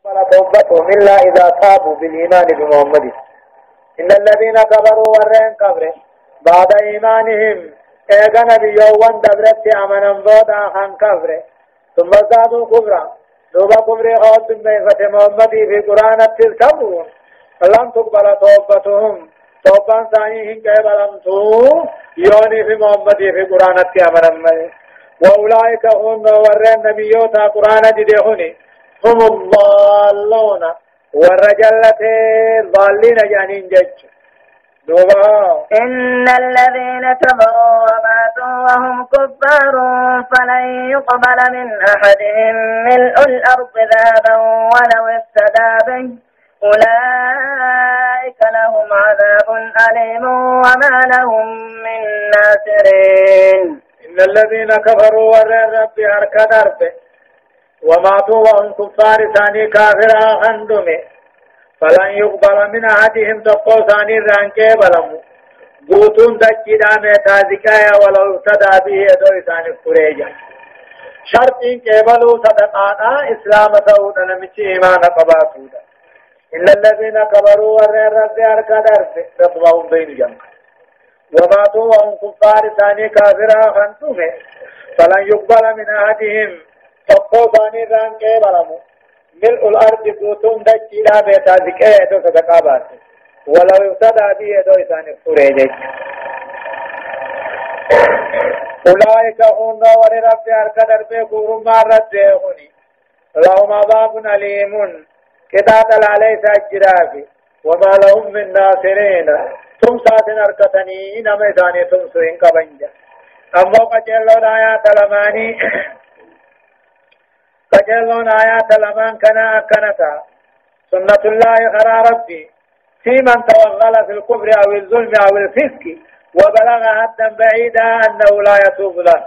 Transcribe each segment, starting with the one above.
ولا توبتهم إلا إذا تابوا بالإيمان بمحمد. إن الذين كفروا ورين كفر بعد إيمانهم إيغا نبيوان دبرت أمنا بودا خان كفر ثم زادوا كفرا دوبا كفر خوت بميفة محمد في قرآن التلتبون لم تقبل توبتهم توبان ثانيهم كيبلمتو يوني في محمد في قرآن التلتبون وأولئك هم ورين نبيوتا قرآن جديهوني هم الضالون والرجلة ضالين جانين جج دوبا إن الذين كفروا وماتوا وهم كفار فلن يقبل من أحدهم ملء الأرض ذهبا ولو افتدى به أولئك لهم عذاب أليم وما لهم من ناصرين. إن الذين كفروا ورين ربي أركض أربه وماتوا وهم كفار ثاني كافر خندمه فلن يقبل من أحدهم تقو ثاني رانكي بلمو بوتون دجدا ميتازكايا ولو ابتدى به يدوي ثاني فريجا شرطين كيبلو صدقانا إسلام سعودا نمشي إيمان قباتودا. إن الذين كفروا ورين ربي أركض أربه ربهم بين جنك وماتوا وهم كفار ثاني كافر خندمه فلن يقبل من أحدهم تقو ثاني رانكي بلمو ملء الأرض بوتون دجيلا بيتا ذكاية دو صدقابات ولو ابتدى بيه دو ثاني فريجي. أولئك هم ورب أركدر بكور مارد بيهوني لهم عذاب أليم كتاب عليه سجرافي وما لهم من ناصرين ثم ساتن أركتني إنما ثاني ثم سوين كبنجا. أما قجلون آيات لماني فجلون آيات لمن كان أكنتا سنة الله خرى ربي في من توغل في الكفر أو الظلم أو الفسق وبلغ حدا بعيدا أنه لا يتوب له.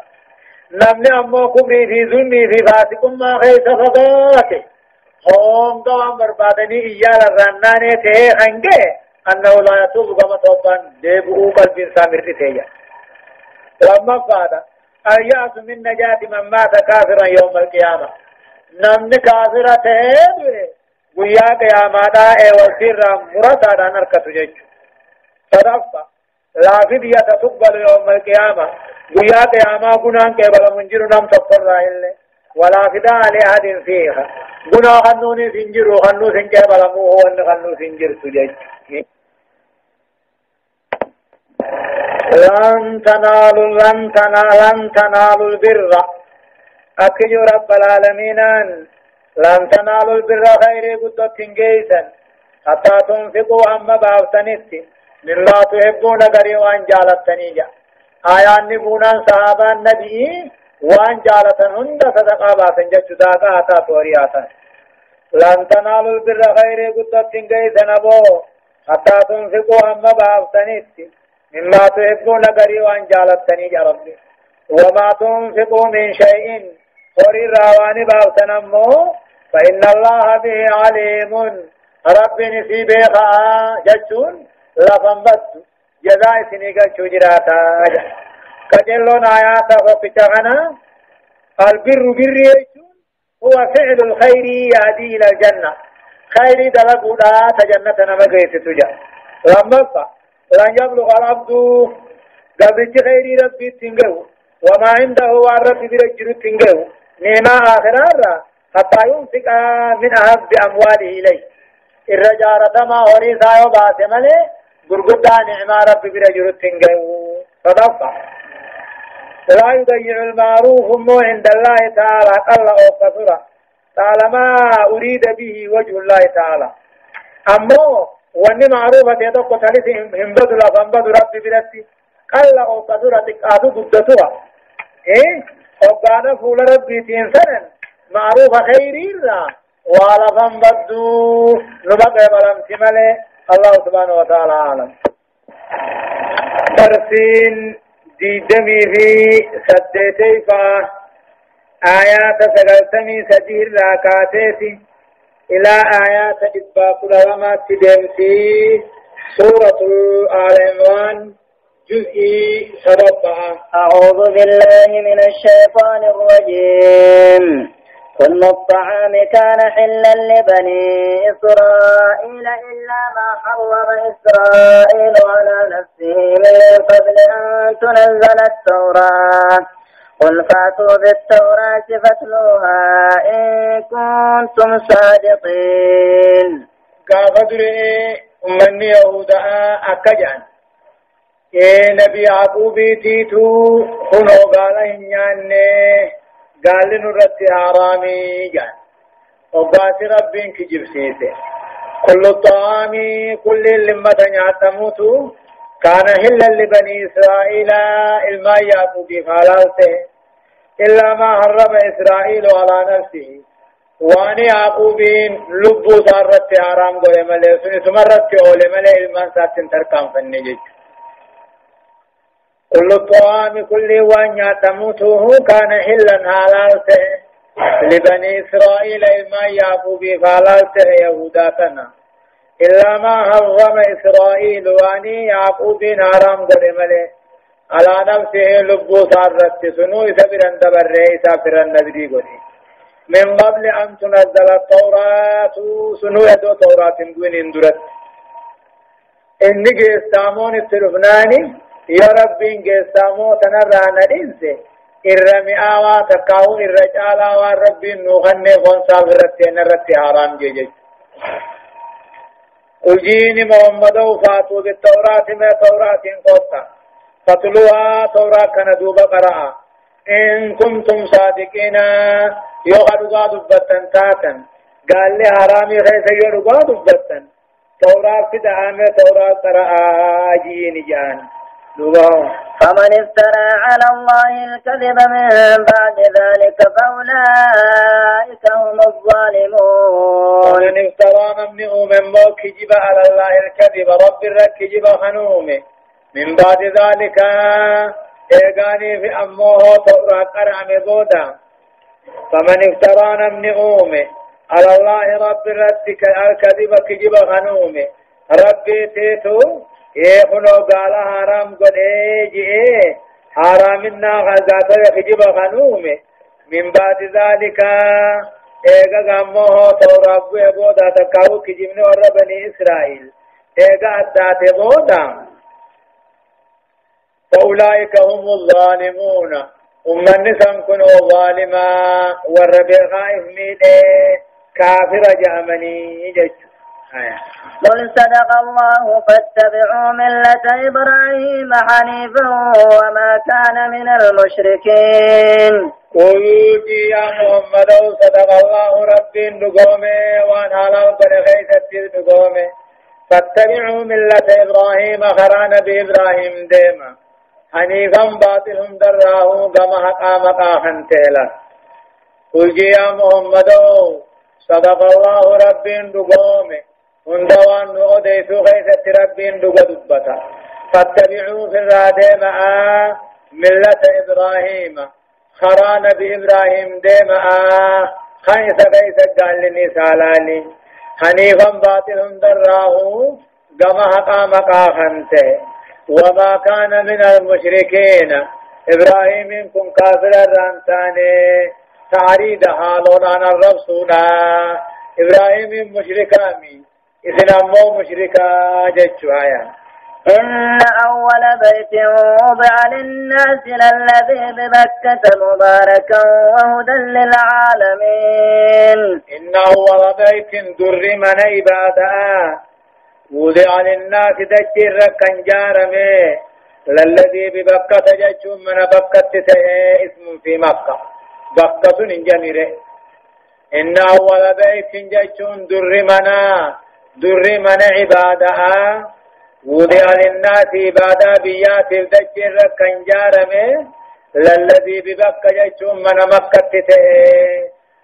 نمني أمو كفري في ظلمي في فاسق ما خيس فضاته هم دوام بربادني إيال الرناني تهي خنجي أنه لا يتوب كما توبان ديبه قلب سامر تهي. لما قال اليأس من نجاة من مات كافرا يوم القيامة نمني كافرة هيدوه ويا قياماتا وسيرا مرسادا نركت جيج صدفة لا فدية تقبل يوم القيامة ويا قياما قنان قبل منجر نم تقر إلا ولا فداء لأحد فيها قنا خنوني سنجر وخنو سنجر بلمو هو أن خنو سنجر سجيج. لن تنالوا البر أكجو رب العالمين لن تنالوا البر خير قد تنجيسا حتى تنفقوا أما بافتنست مما تحبون قري وان جالتنيجا آيان نبونا صحابة النبي وان جالتن هند صدقا باتن جداتا آتا تورياتا. لن تنالوا البر خير قد تنجيسا نبو حتى تنفقوا أما بافتنست مما تحبون قري وان جالتنيجا ربي وما تنفقوا من شيء قري الراوان بافتنمو فإن الله به عليم رب نسيبه جتون لفنبت جزاء سنيقا شجراتا كجلون آياتا فقتغنا البر بريتون هو فعل الخير يهدي إلى الجنة خير دلقودا تجنة نمقيت تجا لما لن يبلغ العبد قبل خير ربي تنقو وما عنده والرب برجل تنقو نعمة آخرة حتى ينفق من أحب أمواله إليه الرجارة ما هريسا يباس ملي قرقدا نعمة رب برجل تنقو صدفة لا يضيع المعروف مو عند الله تعالى قل أو كثرة طالما أريد به وجه الله تعالى أمو واني معروفة يدق ثالث همبدو لفنبدو رب برسي قل أو كثرة تقادو قدتها إيه وقانا فول ربي تنسنا معروف خيري لا وعلى فنبدو نبقى بلم تمالي الله سبحانه وتعالى عالم. ترسين دي دمي في سدتي فا آيات سقلتمي سدير راكاتيتي إلى آيات إباق لما تدمتي سورة آل عمران جزء 7. أعوذ بالله من الشيطان الرجيم. كل الطعام كان حلا لبني إسرائيل إلا ما حرم إسرائيل على نفسه من قبل أن تنزل التوراة قل فأتوا بالتوراة فاتلوها إن كنتم صادقين. قافدر أمني يهودا أكجان نبي يعقوبي تيتو خنو قال إنياني قال نرتي حرامي جان وقات ربين كجب سيسي كل الطعام كل لمة يعتموتو كان هلا لبني إسرائيل الماء يعقوبي فعلالته إلا ما حرم إسرائيل على نفسه واني يعقوبين لبو سارت حرام قولي ملي سني سمرت قولي ملي إلمان ساتن تركام فنجج كل الطعام كل وان يعتموته كان حلا حلالته لبني إسرائيل ما يعقوبي فحلالته يهوداتنا إلا ما حرم إسرائيل واني يعقوبين حرام قرمله على نفسه لبو سارت سنو سبرن دبره سافرن نبري قري من قبل أن تنزل التوراة سنو يدو توراة دون اندرت إنك استامون التلفناني يا ربين جسامو تنرانا دينسي إرمي آوا تكاو إرجالا وربين نوخني فنصابرتي نرتي حرام جيجي أجيني محمد وفاتوا بالتوراة ما توراة قوتا فتلوها توراة كندوب قراء إن كنتم صادقين يغدوا دبتن تاتا قال لي حرامي خيس يغدوا دبتن توراة في دعامة توراة قراء أجيني جان فمن افترى على الله الكذب من بعد ذلك فأولئك هم الظالمون. ومن افترى من موك جب على الله الكذب رب الرك جب خنومه من بعد ذلك إيغاني في أمه تورا قرعم بودا فمن افترى من على الله رب الرك الكذب كجب خنومه ربي تيتو خنو قال حرام قد حرامنا غزاة خجب خنومه من بعد ذلك ايغا غموه توراب بودا تكاو كجبن ور بني اسرائيل ايغا ادات بودا فاولئك هم الظالمون ومن سمكنوا ظالما ورب غائف ميده كافر جامني جج قل صدق الله فاتبعوا ملة إبراهيم حنيفا وما كان من المشركين. قل يا محمد صدق الله ربي نقومي وان حلال برغيثة نقومي فاتبعوا ملة إبراهيم خران بإبراهيم ديما حنيفا باطلهم دراه كما حقا مقاخن تيلا. قل يا محمد صدق الله ربي نقومي وندوان نؤديسو خيثة ربين دوغا دبتا فاتبعوا في الرادة معا ملة إبراهيم خران بإبراهيم دي معا خيثة قال لني سالاني حنيفا باطل دراه كما حقا مقاخنته وما كان من المشركين إبراهيم كن كافر الرانتاني تعريد حالون عن الرسول إبراهيم مشركامي إذن أمو مشركا جتشوايا إن أول بيت وضع للناس للذي ببكة مباركا وهدى للعالمين. إن أول بيت در من عبادا وضع للناس دجر كنجارمي للذي ببكة جتشو من بكة اسم في مكة بكة نجمره إن أول بيت جتشو در من عبادها وضع للناس عبادة بيات الدجر كنجارمه للذي ببكة جيشون من مكة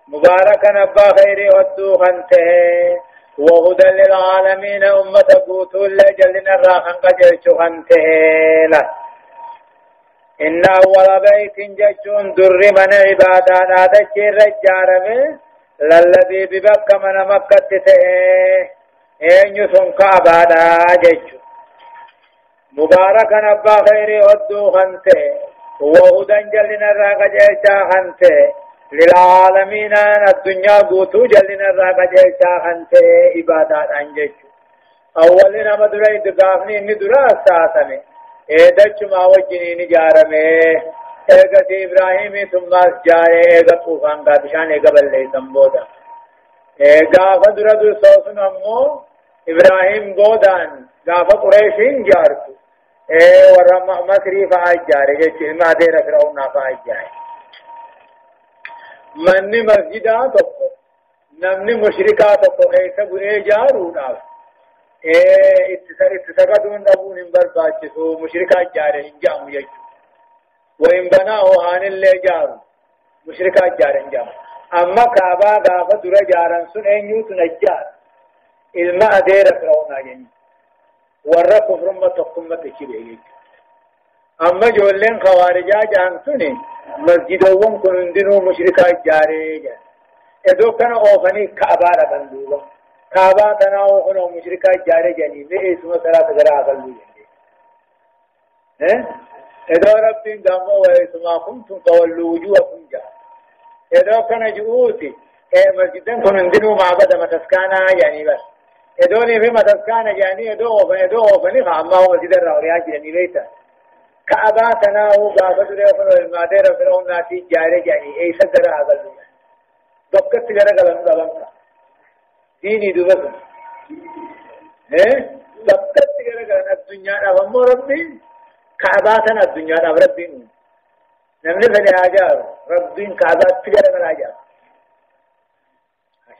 مباركا أبا خيري ودو خنته وهدى للعالمين أمة بوتول لجلنا الراحن قجيشو خنته له إن أول بيت جيشون در من عبادة دجر جارمه للذي ببكة من مكة أين يسنك أبادا جيشو مباركا أبا خيري ودو خنته وهدى جلنا الراق جيشا خنته للعالمين الدنيا قوتو جلنا الراقة شاخنت عبادات عنجج أولنا مدري دقافني إني دراسة ساتمي إيدج ما وجني نجارمي إيقات إبراهيم ثم أسجاري إيقات طوفان قابشان إيقا بلي سنبودا إيقا فدرد صوصن أمو إبراهيم قودان قافة قريشين جارتو ورمى مصري فأجاري جيش ما دير فرعون فأجاري مني مسجدا تقو نمني مشركا تقو إيسا قري جارو ناف اتساقدون نبون انبر باچسو مشركا جاري انجام يجو وإن بناه آن اللي جارو مشركا جاري انجام أما كعبا غافة در جاران سن أنيو تنجار إلما دير فرعون آجين ورّا كفرما تقوم تشبه يجو أما جولين خوارجا جان سني مسجدوهم كنندنو مشركا جاري جان إذا كان أوفني كعبا ربندوهم كعبا تناو خنو مشركا جاري جاني مي اسمه صلاة غرا أقلو جاني إذا ربين دامو وإسما كنتم تولوا وجوهكم جان إذا كان جؤوتي مسجدن كنندنو معبد متسكانا يعني بس إذا في متسكانا يعني إذا أوفني فأما هو مسجد الروريات يعني بيتا كعبا تناو غافة ريخن والمادير فرعون ناتي جاري جاني اي صدر هذا الدنيا دكت غير غلم غلم ديني دوبس دكت غير غلم الدنيا نعم ربي كعبا تنا الدنيا نعم ربي نمني فني آجار ربي كعبا غير غلم آجار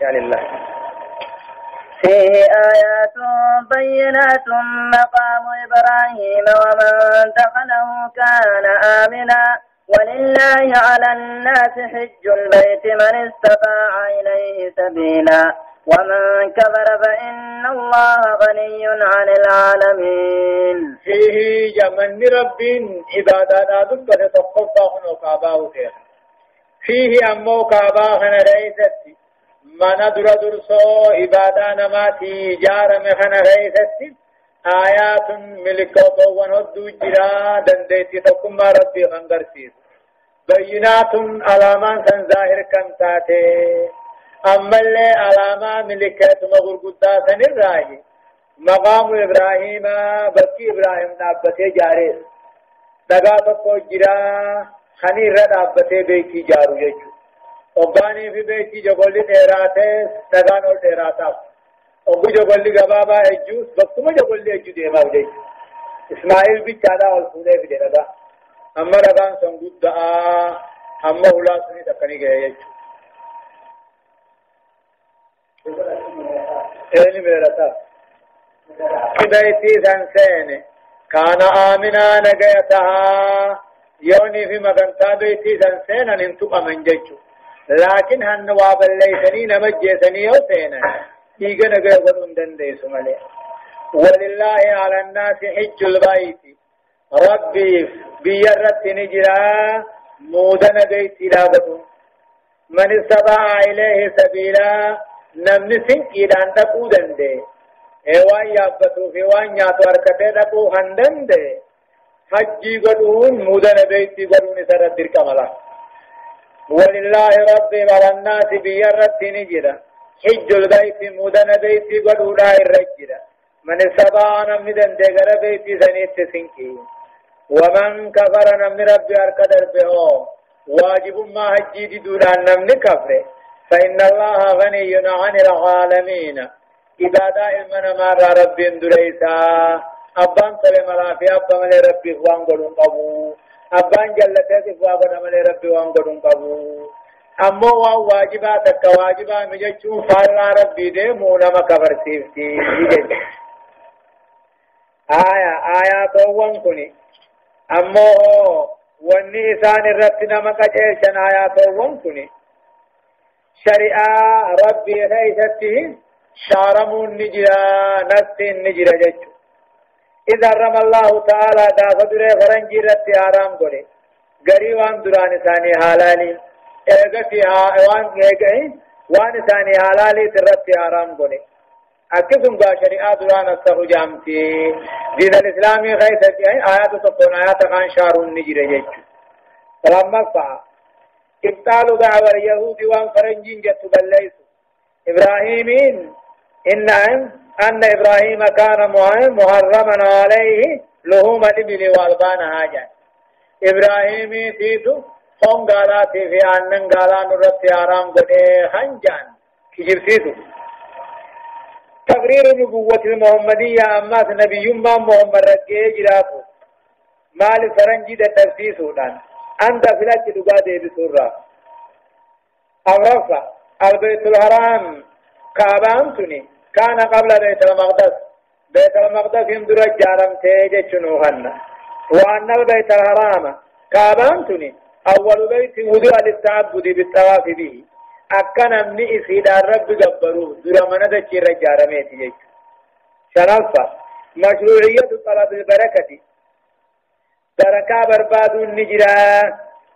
ما لله فيه آيات بينات مقام إبراهيم ومن دخله كان آمنا ولله على الناس حج البيت من استطاع إليه سبيلا ومن كفر فإن الله غني عن العالمين فيه جمن رب عبادات قد تقفى وكعباه فيه أمو كعباه رئيستي من درسو عبادة نماتي جار مخنا رئيستي آيات ملكوتو ونهدو جرا دنديتي تقم ربي غنغرسيس بينات علامان سن ظاهر كنتاتي أما اللي علامان ملكات مغرقودا سن الرأي مقام إبراهيم بكي إبراهيم نابته جاريس دقاتو جرا خني رد آبته بيكي جارو يجو وباني في بيتي جبولي ديراته نغان اور ديراتا وبو جبولي غبابا اجوس بكما جبولي اجو ديما وجي اسماعيل بھی چادا اور سونے بھی دینا اما رغان سنگود دا اما اولا سنی تکنی گئے اے میرا تا بيتي سنسين كان آمنا نغيتها يوني في مغنطا بيتي سنسين انتقى من جيشو لكن هنواب الليسنين مجيسني وسينا إيقا نقل ودن دنديس ملي ولله على الناس حج البيت ربي بيرت نجرا مودن بيت لابد من استطاع إليه سبيلا نمن سنكيدان تقو دندي ايوان يابتو في وان ياتو اركته تقو هندندي حجي قدون مودن بيت قدون سرد درك ملا ولله رب على الناس بيرت نجرا حج البيت مودن بيت قدون الرجرا من استطاع نمدن دقر بيت سنيت سنكي ومن كفر نمن رب اركدر به واجب ما حجي دوران نمن كفر فإن الله غني عن العالمين إبادة المن مار رب دريسا أبان سلم الله في أبا مل ربي وان قدون قبو أبان جلته فوابا مل ربي وان قدون قبو أما واجباتك واجبا مجتشو فارنا ربي دي مونما كفر سيفتي آيات وان كني أما واني إسان الرب نمك جيشن آيات وان كني شريعة ربي خيثته شارمون نجرا نفس نجرا جج إذا رم الله تعالى دا فدر فرنجي رت آرام قولي غريوان دران ثاني حلالي اغتي وان ثاني حلالي ترت آرام قولي أكثم دا شريعة دران السخو جامتي دين الإسلامي خيثته آيات تقون آيات خان شارون نجرا جج فلما فعل إبطال دعوة اليهود وانفرنجين جت بليس إبراهيم أن إبراهيم كان محرما عليه لهم الإبل والبان هاجا إبراهيم تيتو هم قالاتي في أنن قالان رتي آرام قده خنجان كجرسيتو تقرير نبوة المحمدية أماس نبي محمد رجيه جراتو مال فرنجي ده تفسيسو دان أنت فلاك دقاده بسورة أغرفة البيت الحرام كعبان تني كان قبل بيت المقدس بيت المقدس يندر جارم تيجي شنوهن وأن البيت الحرام كعبان تني أول بيت وضوء للتعبد بالطواف به أكن أمني إسيد الرب جبروه در من دجير جارمه تيجي شرفة مشروعية طلب البركة بركة برباد النجرة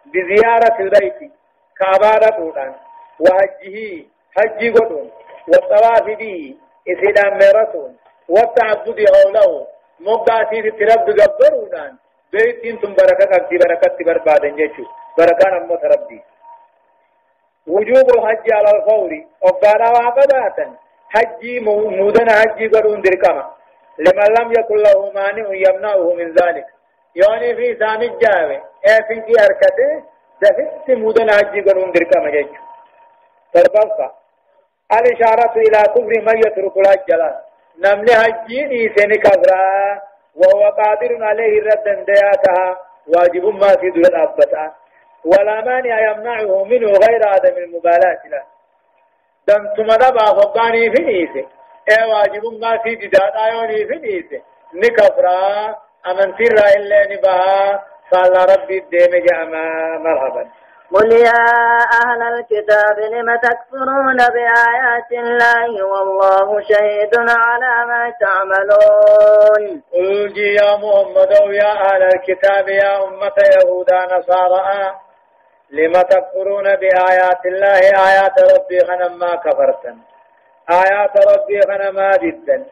بزيارة البيت كعبارة قولان وحجه حج قدون والطواف به إسلام مرسون والتعبد حوله مقاسي ترب قبرونان بيت انتم بركة بربادا جيشو بركة نمت ربي وجوب الحج على الفور وقال وعقداتا حج مودن حج قدون دركما لمن لم يكن له مانع يمنعه من ذلك يعني في ثاني الجاوة في أركته دفت مودن حج قدون دركما جيشو تربصة الإشارة إلى كفر من يترك الحج نمل حجين إيسان كفرا وهو قادر عليه ردا دياتها واجب ما في دول أبتا ولا مانع يمنعه منه غير عدم المبالاة له دم ثم دبع فقاني في إيسان واجب ما في ددات آيوني في إيسان نكفرا أمن سر إلا نبها قال ربي الدين جاما مرحبا قل يا أهل الكتاب لم تكفرون بآيات الله والله شهيد على ما تعملون قل يا محمد يا أهل الكتاب يا أمة يهودا نصارى لم تكفرون بآيات الله آيات ربي خنما كفرتن آيات ربي خنما جدا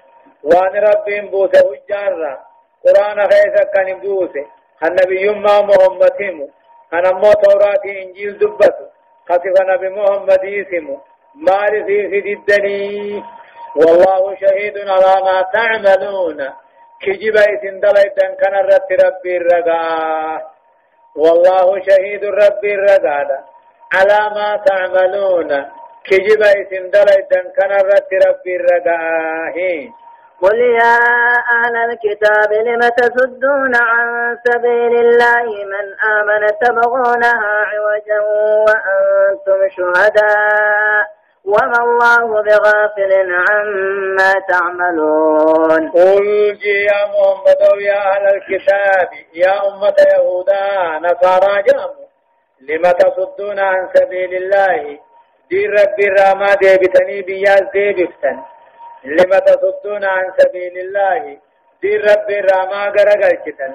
وان ربي بوسه الجارة قرآن خيسا كان بوسه النبي محمد أنا مو توراتي إنجيل دبته خطف نبي محمد اسمه مارسي في الدني والله شهيد على ما تعملون كجب اسم دلائدن كان ربي الرقاء والله شهيد ربي الرقاء على ما تعملون كجب اسم دلائدن كان ربي الرقاء قل يا أهل الكتاب لم تصدون عن سبيل الله من آمن تبغونها عوجا وأنتم شهداء وما الله بغافل عما تعملون قل يا محمد يا أهل الكتاب يا أمة يهودا نصارى جامو لم تصدون عن سبيل الله دين ربي الرحمة ديبتني بياز ديبفتن لما تصدون عن سبيل الله دين رب الرحمة غرغلتن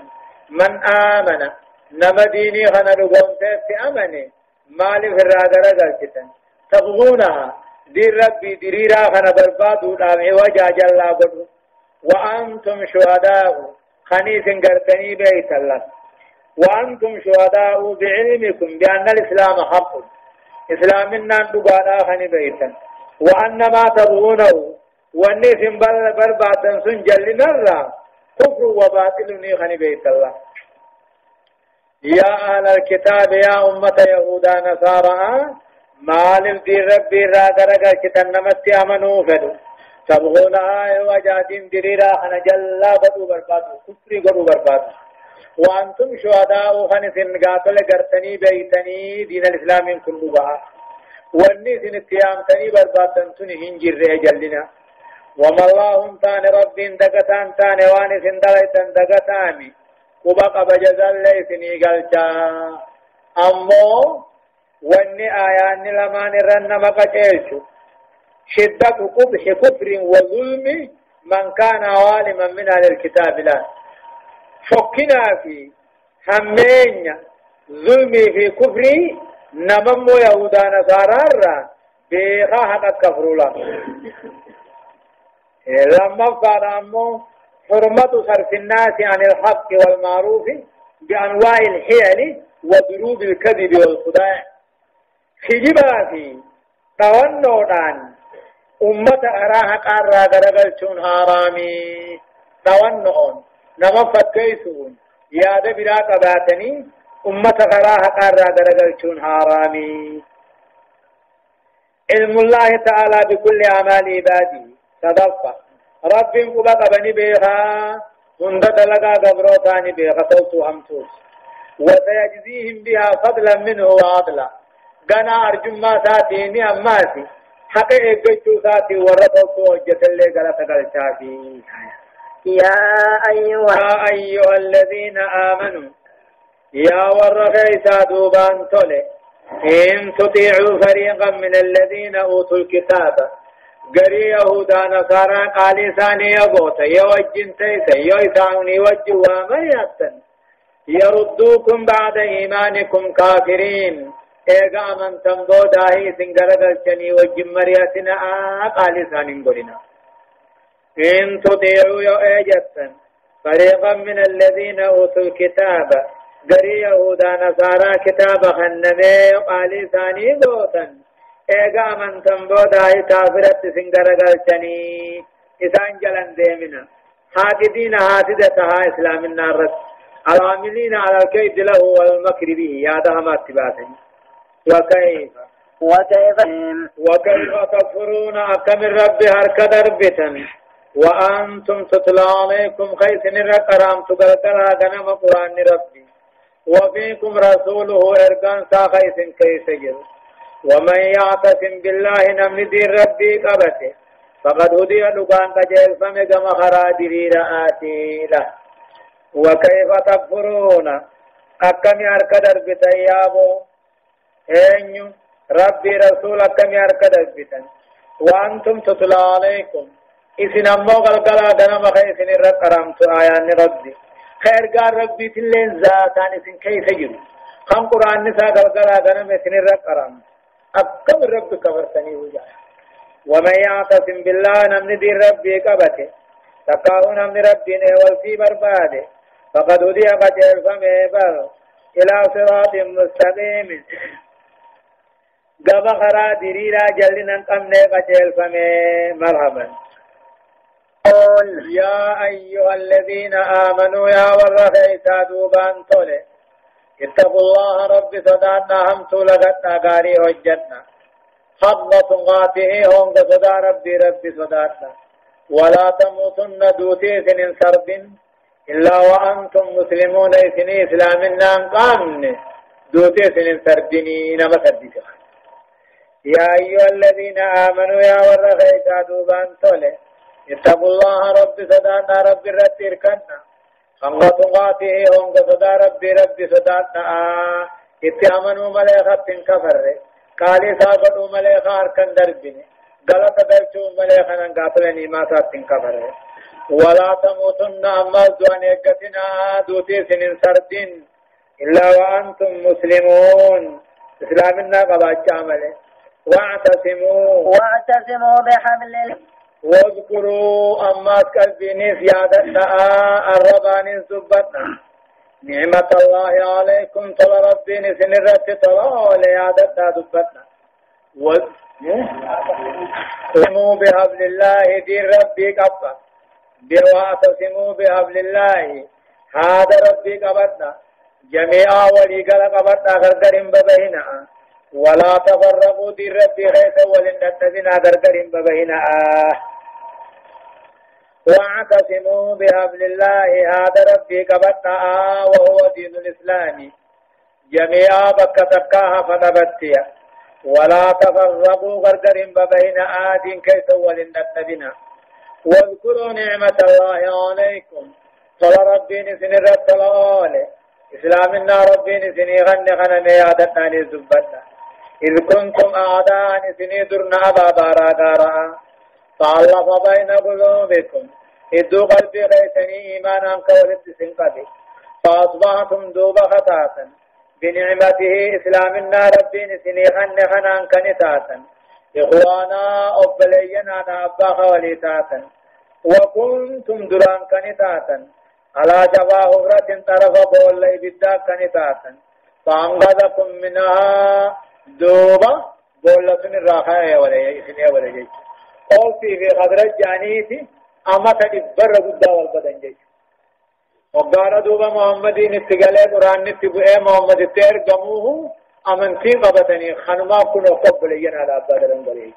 من آمن نما ديني خنا لغمت في أمني مال في غرغلتن تبغونها دين ربي دريرا خنا بربادو دامي وجا جلا بدو وأنتم شهداء خنيس غرتني بيت الله وأنتم شهداء بعلمكم بأن الإسلام حق إسلامنا دغانا خني بيتا وأن ما تبغونه والنسم بربادا سنجل نرى كفر وباطل نيخني بيت الله يا أهل الكتاب يا أمة يهودا نصارى مال دي ربي راغرغ كتنمت امنوا فدو تبغونها وجاتين دريرا خنجلا بدو بربادو كفر غرو بربادو وأنتم شهداء خنسن قاتل قرتني بيتني دين الإسلام كلها والنسن اتيامتني بربادا سنهن جر جلنا وما الله تان رب دغتان تان وان سندلتن دغتامي وبقى بجزل ليسني قالتا امو وني آيان لما نرن مقاچيلچو شدة قبح كفر وظلم من كان عالما من اهل الكتاب لا فكنا في همين ظلمي في كفري نمم يهودا نصارى بيخا حق كفر الله لما قال أمه حرمة صرف الناس عن الحق والمعروف بأنواع الحيل وضروب الكذب والخداع خجباتي تونودان أمة أراها قارا غرغلتون هارامي تونون نما فكيسون ياد بلا قباتني أمة أراها قارا غرغلتون هارامي علم الله تعالى بكل أعمال عباده صدق رب قبق بني بيها هندت لقا قبروتاني بيها صوت همتوس وسيجزيهم بها فضلا منه وعدلا قنا أرجم ما ساتيني أماسي حقيقة جيتو ساتي ورطوكو وجت اللي قلت قلتاتي يا أيها الذين آمنوا يا ورغيسا دوبان تولي إن تطيعوا فريقا من الذين أوتوا الكتاب قري يهودا نصارى قال ثاني يبوت يوجن تيس يويساني وجوا مريتا يردوكم بعد إيمانكم كافرين إيقا من تنبو داهي سنگرگل چني وجن مريتنا قال ثاني قلنا إن تطيعوا يؤجتا فريقا من الذين أوتوا الكتاب قري يهودا نصارى كتاب خنمي قال ثاني بوتا إيقا من تنبودا كافرت سنگرگل چني إسان جلن ديمنا حاكدين حاسدتها إسلام النار العاملين على الكيد له والمكر به يادها ما اتباته وكيف تكفرون أكم الرب هرك دربتا وأنتم تتلى عليكم خيس نرق رام تقلقلا غنم قرآن ربي وفيكم رسوله إرقان سا خيس كيس جل ومن يعتصم بالله نمن دين ربي قبته فقد هدي لقان قجل فمقم خرادري رآتي له وكيف تكفرون أكم يارك دربتا يابو أين ربي رسول أكم يارك دربتا وأنتم تتلى عليكم إذن أمو قلقلا دنم خيسن الرق رمت آيان ربي خير قال ربي تلين ذاتان إذن كيف يجب خم قرآن نساء قلقلا دنم إذن الرق رمت أكم الرب كفرتني وجاء ومن يعتصم بالله نمن دين ربي قبته تقاو نمن ربي نهول في برباده فقد هدي قجل فميبر إلى صراط مستقيم قبا خرا ديريرا جلنا قمنا قجل فمي مرحبا يا أيها الذين آمنوا يا ورخيسا دوبان تولي اتقوا الله رب صدانا هم تولغتنا قاري حجتنا حق تنغاته هم صدا ربي صدانا ولا تموتن دوتي سن سرب إلا وأنتم مسلمون سن إسلامنا قامن دوتي سن سربني نما سردك يا أيها الذين آمنوا يا ورخيسا دوبان تولي اتقوا الله رب صدانا رب الرتير كنا خمغة تنغاته هم صدا ربي صدانا اتعمنوا مليخة كفر قالي ساقطوا مليخة أركن دربني غلط بلچو مليخة ننقاتلني ما ساتن كفر ولا تموتن أما الزوان يقتنا دوتي سنين سردين إلا وأنتم مسلمون إسلامنا قبات عمله واعتصموا بحبل الله واذكروا أما قلبين زيادة الربان سبتنا نعمة الله عليكم طل ربين سنرت طلال عادتنا سبتنا واعتصموا بحبل الله دين ربي قبط واعتصموا بحبل الله هذا ربي قبطنا جميعا وليقل قبطنا غرقرين ببهنا ولا تفرقوا دين ربي خيث ولنتذنا غرقرين ببهنا واعتصموا بحبل الله هذا ربي قبطنا وهو دين الإسلام جميعا بكتكاها فنبتيا ولا تفرقوا غرقرين ببهنا دين كيث ولنتذنا واذكروا نعمة الله عليكم صلى ربي نسن الرب صلى إسلامنا ربي نسني غن ميادتنا نزبتنا إذ كنتم أعداء نسني درنا بابارا دارا فعلف بين قلوبكم إذو قلبي غيثني إيمانا كولد سنقدي فأصبحتم دوبا خطاتا بنعمته إسلامنا ربي نسني غن كنتاتا إخوانا أبلينا نابا خوليتاتا وكنتم دران كنتاتا على شفا غفرة طرف بول إبدا كنتاتا فأنقذكم منها دوبا بولتن الراحة ولا إثنية ولا جيش أو في خضرة جانيتي أما تدبر قدا والبدن جيش وقال دوبا محمدين اتقالي قرآن اتقالي محمد التير قموه أمنتي قبطني خنما كنو قبل ينال أبادرن بريك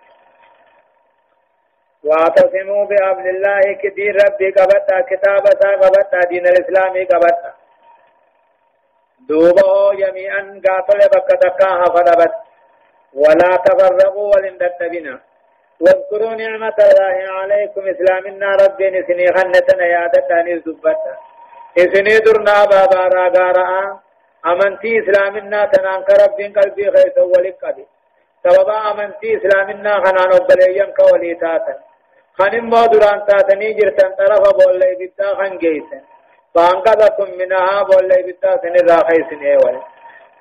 واعتصموا بحبل الله كدين ربي قبطا كتاب سا قبطا دين الإسلام قبطا دوبا جميعا قاتل بكتكاها فنبت ولا تفرقوا ولندتبنا واذكروا نعمة الله عليكم إسلامنا ربي نسني خنتنا يا دتاني زبتا إسني درنا بابا راغارا أمنتي إسلامنا تنانك ربي قلبي خيس ولقبي سببا أمنتي إسلامنا خنان وبليم كوليتاتا خنم مودران تاتني جرتن طرف بولي بتا خن جيسن فانقذكم منها بولي بتا سن راخي سن ايوال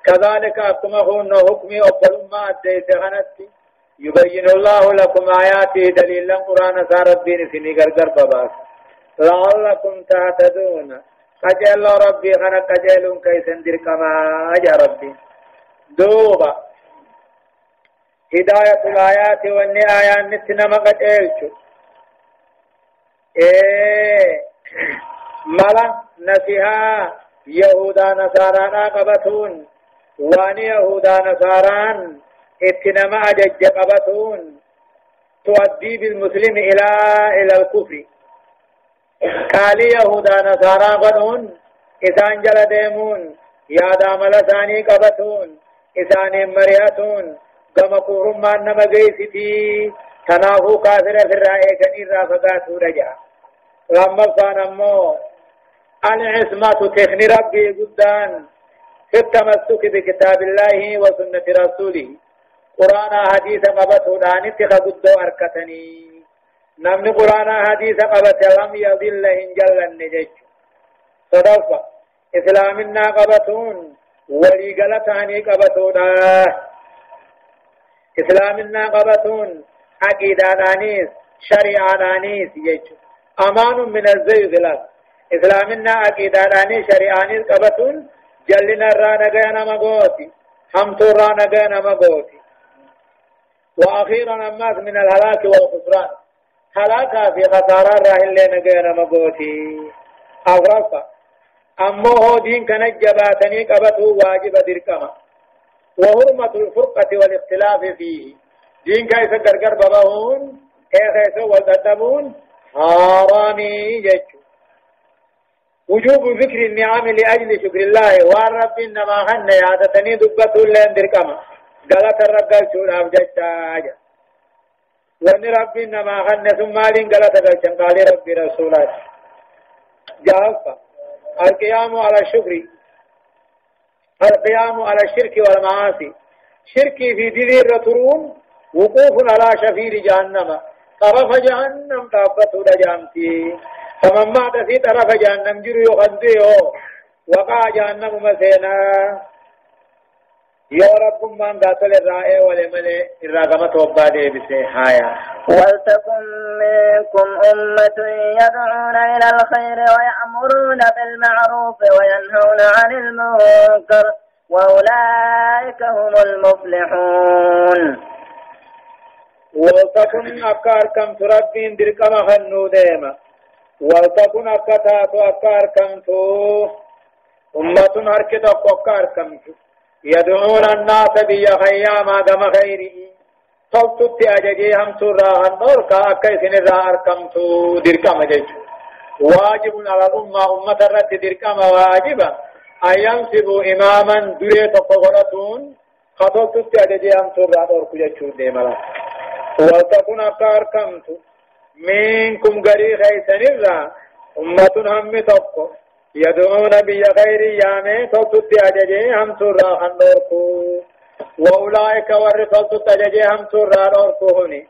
كذلك أكما هون حكمي أبل ما أديت خنتي يبين الله لكم آياتي دليلا قرآن سار الدين سني غرغر بباس لعلكم تهتدون قجل ربي خنا قجلون كيسن در كما أجا ربي دوبا هداية الآيات واني آيات نتنما قجلت ملا نسيها يهودا نصارى قبتون واني يهودا نصارى اتنما أجج قبتون تؤدي بالمسلم إلى الكفر قال يهودا نصارى قدون إسان جل ديمون يا دامل ثاني قبتون إسان مرياتون كما كورم ما نما جيسيتي تنافو كافر في الرأي كنير رافقات رجع لما كان أمو العصمة تخني ربي قدان في التمسك بكتاب الله وسنة رسوله قرآن حديث قبته داني تخدو أركتني نمن قرآن حديث قبته لم يضل إن جل النجج صدفة إسلامنا قبتون ولي قلتاني قبتون إسلامنا قبتون عقيدة دانيس شريعة دانيس يجو أمان من الزيغ لك إسلامنا عقيدة دانيس شريعة دانيس قبتون جلنا رانا غينا مغوتي حمتو رانا غينا مغوتي وأخيرا الناس من الهلاك والخسران هلاكا في خسارة راهن لنا غينا مغوتي أغرفة أمو هو دين كنجباتني قبته واجب دركما وحرمة الفرقة والاختلاف فيه دين كيف قرقر بابهون كيف والتتبون حرامي جيش وجوب ذكر النعم لأجل شكر الله والرب إنما هن يعدتني دبته لين دركما قالت الرب شون أفجشت وأن رب إنما هن ثم لين قالت قال ربي رسولات جاهفة القيام على الشكر القيام على الشرك والمعاصي شركي في دليل رترون وقوف على شفير جهنم طرف جهنم تابته دجامتي فمن مات في طرف جهنم جرو يخذيه وقع جهنم مسينا يا رب من قاتل الرائع ولمن الرقمة وباده بسيحايا ولتكن منكم أمة يدعون إلى الخير ويأمرون بالمعروف وينهون عن المنكر وأولئك هم المفلحون ولتكن أكار كم تربين دركما خنو ديما ولتكن أكتات أكار كم تو أمة هركت أكار كم تو يدعون الناس بيخياما دم خيري صوتت أججي هم سراها النور كأكيسن الرار كم تو دركما جيش واجب على الأمة أمة الرد دركما واجبا أن ينصبوا إماما دريت فغرتون خطوتت أججي هم سراها النور كجيش ديما ولتكن أكار كم تو منكم غري خيسن الرار أمة هم تقو يدعون بخير يامه توتت أججي هم سراها النور وأولئك ورثت تججي هم سراها النور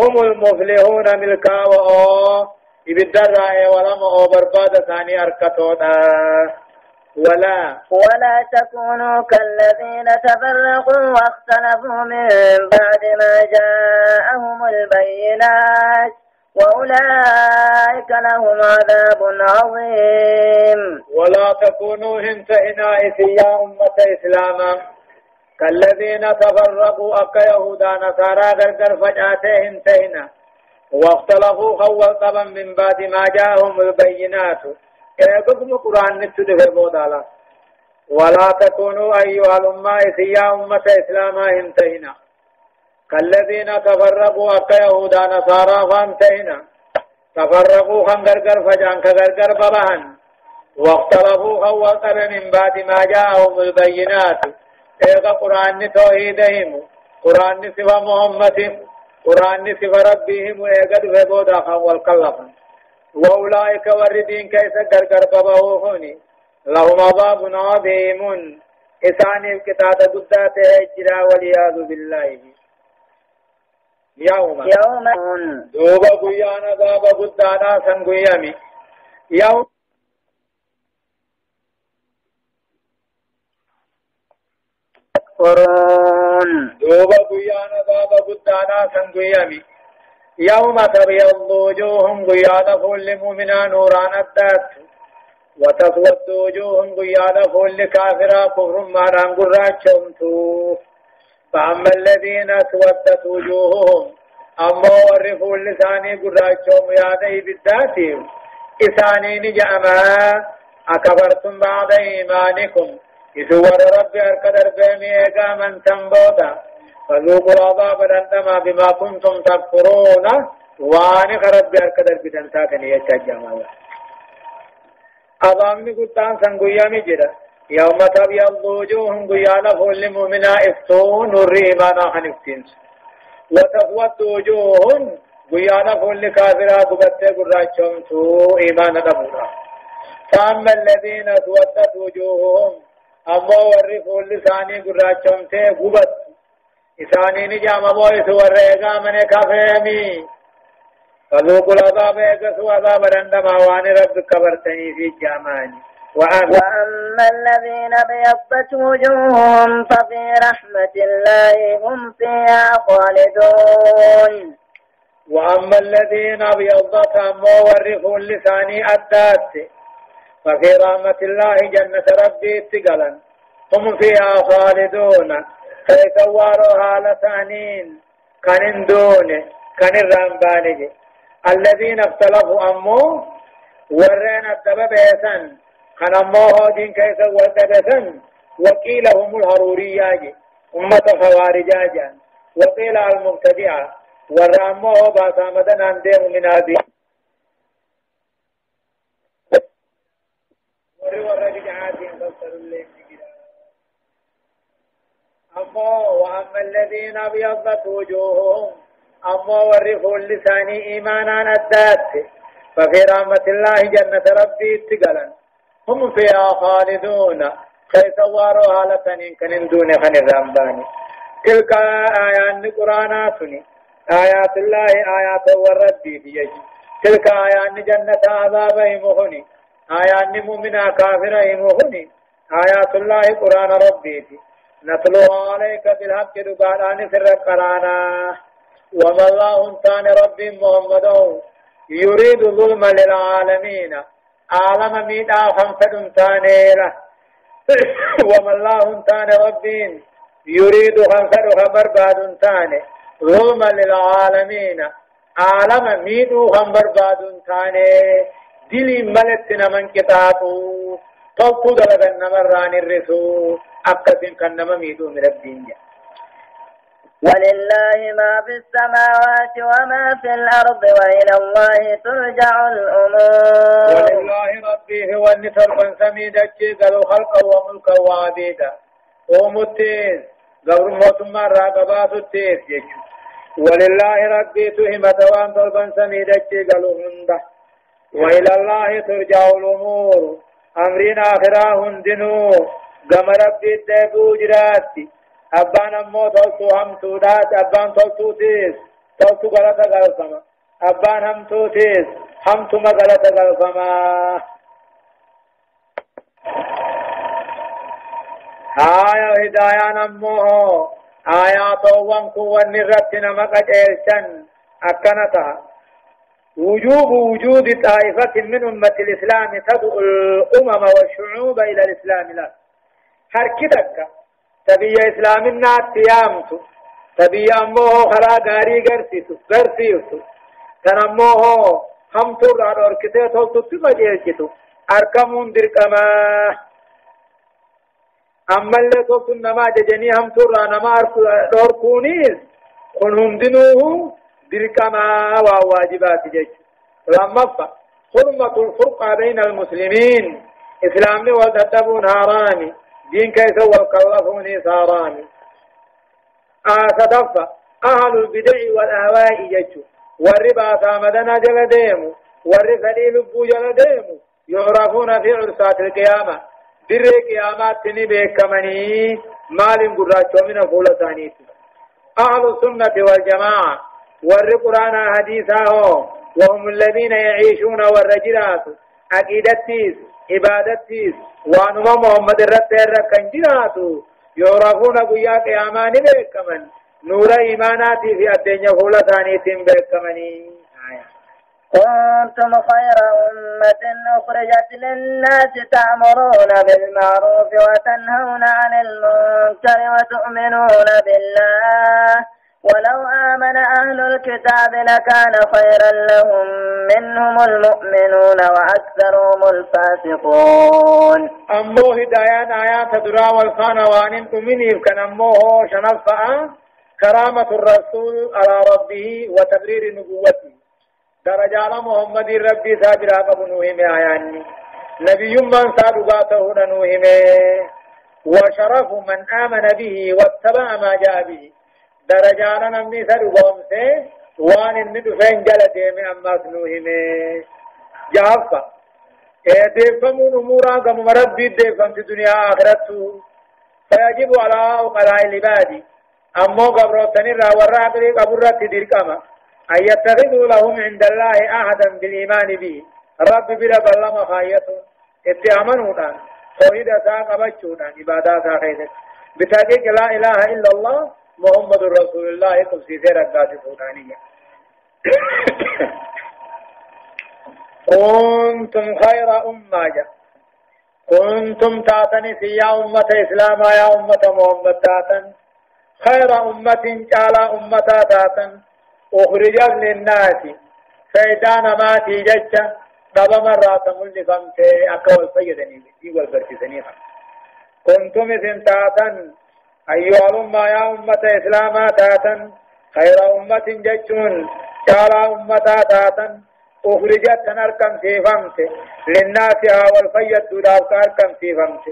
هم المفلحون ملكا وآ إبدراء ولم أبرباد ثاني أركتونا ولا تكونوا كالذين تفرقوا واختلفوا من بعد ما جاءهم البينات وأولئك لهم عذاب عظيم ولا تكونوا هنت إنائس يا أمة إسلاما كالذين تفرقوا أكا يهودا نصارى غرغر فجأتهم تهنا واختلفوا خول طبا من بعد ما جاءهم البينات إيقظم قرآن نتدفع بودالا ولا تكونوا أيها الأمة يا أمة إسلاما انتهنا كالذين تفرقوا أكا يهودا نصارى فانتهنا تفرقوا خنغرغر فجأن كغرغر ببهن واختلفوا خول طبا من بعد ما جاءهم البينات إيقا قرآن توحيدهم قرآن صفة محمد قرآن صفة ربهم إيقا دفع بودا خول قلقا وأولئك والردين كيف غرغر ببهوهني لهم عذاب عظيم إساني الكتاب قدات هجرا والعياذ بالله يوم دوبا قيانا بابا قدانا سنقيامي يوم دوبا قيانا بابا قدانا سنقيامي يوم تبيض وجوههم قيانا فول مؤمنا نوران الدات وتسود وجوههم قيانا فول كافرا كفر ماران قراتشمتو فأما الذين اسودت وجوههم أما ورفوا لساني قراتشم يادي بالذات إساني نجأما أكبرتم بعد إيمانكم إسور ربي أركدر بيمي إيقا من تنبوتا فذوقوا العذاب لأنما بما كنتم تكفرون واني ربي أركدر بدنساتني يتجمع أضامني قلتان سنقويا مجرى يوم تبيض وجوههم قيانا فول مؤمنا افتون نور إيمانا خنفتينس وتسود وجوههم قيانا فول كافرا قبت قراتشم تو إيمانا نبورا فأما الذين اسودت وجوههم أما ورفوا لساني قراتشم تي قبت إساني نجام مويس ورئيقا من كافرمي فذوقوا العذاب يقسوا عذاب رندما وان رب كبرتني في الجاماني وأما الذين ابيضت وجوههم ففي رحمة الله هم فيها خالدون وأما الذين ابيضت أما ورفوا لساني أدات ففي رحمة الله جنة ربي اتقلا هم فيها خالدون فيسواروا حالتانين كان دون كان الرمبانج الذين اختلفوا أمو ورين الدبب يسن كان أمو دين كيس والدبسن وقيل هم الهرورياج أمة خوارجاجا وقيل المبتدعة ورأمو باسامدن عندهم من هذه ورجعات ينتصر الليل وأما الذين ابيضت وجوههم أما ورفوا اللسان إيمانا الدات ففي رحمة الله جنة ربي اتقلا هم فيها خالدون خيسواروا هالتنين كنن دون خن الرمباني تلك آيات القرآناتني آيات الله آيات والردي في يجي تلك آيات جنة عذابهم هني آيات مؤمنا كافرهم هني آيات الله قرآن ربي نتلوها عليك بالحق دقالان سر قرانا وما الله كان رب محمد يريد ظلما للعالمين عالم ميدا خمسة تانيلا وما الله كان رب يريد خمسة خبر بعد تاني ظلما للعالمين عالم ميدو خبر بعد تاني دلي ملتنا من كتابه توقو دلغن نمران الرسول أكثر كنما ميدو من الدنيا ولله ما في السماوات وما في الأرض وإلى الله ترجع الأمور ولله ربي هو النصر من سميدك قالوا خلقه وملكه وعبيده ومتيز قبر موتما راقبات التيز يجو ولله ربي تهمة وان طلبا سميدك قالوا هنده وإلى الله ترجع الأمور أمرين آخرا هندنو قم ربي الدابو جراتي أبان أمو توتو هم تودات أبان توتو تيس توتو غلطة غلطما أبان هم توتيس هم تما غلطة غلطما آية هدايان أمو آيات وانكو ونرتنا مقجلشن أكنتها وجوب وجود طائفة من أمة الإسلام تدعو الأمم والشعوب إلى الإسلام لا حركتك تبي إسلامنا تيامتو تبي أمه خلا غاري غرسيتو تنمه هم ترى أركته توتو مجيتو أركمون دركما أما اللي توتو نما جني هم ترى نما أركونيز كنهم دينوه دركما وواجبات جيش لما حرمة الفرقة بين المسلمين إسلامي والتتبون هاراني دين كيس والكلفون ساراني صدفة أهل البدع والأهواء جيش والربا سامدنا جلدهم والرفلي لبو جلدهم يعرفون في عرصات القيامة در قيامات تنبه كمني مال قراتو من فول ثانيت أهل السنة والجماعة والقرآن حديثا وهم الذين يعيشون والرجلات عقيدتيس عبادتيس وانما محمد الرسول كنجرات يعرفون قيا قيامان بكمن نور إيمانات في الدنيا فول ثانيت بكمني كنتم خير أمة أخرجت للناس تأمرون بالمعروف وتنهون عن المنكر وتؤمنون بالله ولو آمن أهل الكتاب لكان خيرا لهم منهم المؤمنون وأكثرهم الفاسقون أمو هدايان آيات درا والخانوان تمني كان أمو شنفع كرامة الرسول على ربه وتبرير نبوته درجال محمد ربي سابرا قبنوهم آياني نبي من صادقاته ننوهم وشرف من آمن به واتبع ما جاء به درجال نمني صادقهم سي وان الندفين جلده من أماس نوهم جافة ديفمون أمورا كم ربي ديفم في الدنيا آخرته فيجب على أقلاء العباد أمو قبرتني را ورابري قبرت ديركما أن يتخذوا لهم عند الله أحدا بالإيمان به رب بلا بلما خايته اتعاملونا توحيد ساق بچونا عبادات خيرت بتحقيق لا إله إلا الله محمد رسول الله قصيدة رقاس فودانية كنتم خير أمة كنتم تاتني يا أمة إسلام يا أمة محمد تاتن خير أمة جعل أمة تاتن أخرجت للناس فإدان ما تيجت دب مرات ملفم أكوال سيدني يقول بركسني كنتم سنتاتا أيها الأمة يا أمة إسلاما تاتا خير أمة جتون شارع أمة تاتا أخرجت نركم سيفمت للناس والفيد دوداوك أركم سيفمت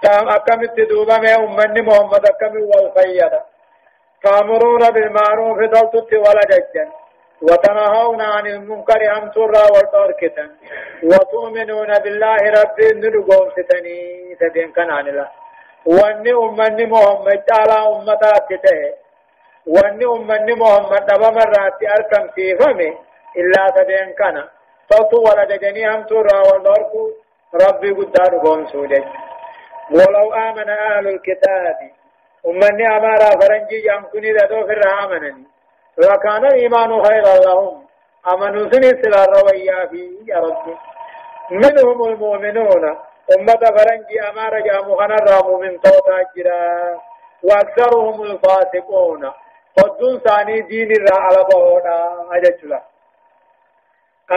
تام أكمت دوبا من أمني محمد أكمل والفيد تأمرون بالمعروف دلتت ولا جدا وتنهون عن المنكر أم ترى والتركتا وتؤمنون بالله رب ندقون ستني ستين كان عن الله واني أمني محمد تعالى أمتات تته واني أمني محمد دبا مرات أركم في فمي إلا ستين كان تلتو ولا جدني أم ترى والترك ربي قدار قوم سودج ولو آمن أهل الكتاب أمني أمارا فرنجي يمكني ذاتو في الرحمنني وكان الإيمان خيرا لهم أمنوا سنسل الرويا فيه يا رب منهم المؤمنون أمة فرنجي أمارا جامخنا الرام من توتا جرا وأكثرهم الفاسقون قدون ثاني دين الرعال بهونا أجتلا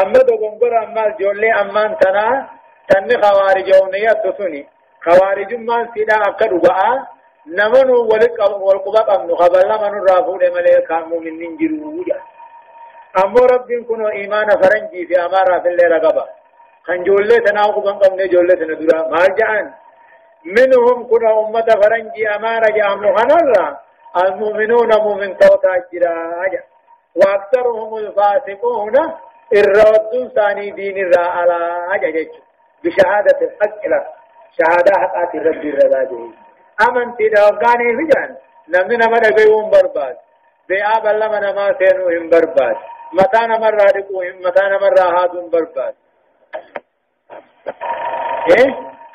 أما دقنقر أما الجولي أما انتنا تني خوارجونية تسني خوارج من سيدا أكد بقى نمن والقبق أمن خبرنا من رافود مليك مؤمن ننجروجا أمو رب كنو إيمان فرنجي في أمارة في اللي رقبا خن جولة تناوق بنقم نجولة تندرا مارجعان منهم كنو أمة فرنجي أمارة جامو خنالله المؤمنون مؤمن توتا جراجا وأكثرهم الفاسقون الرد ثاني دين الرعالة أجا بشهادة الحق لا شهادة حقات رب الرضا أمن تدوغاني فجان نمنا من بيوم برباد بياب الله من ما سينوهم برباد متانا من رادقوهم متانا من راهادهم برباد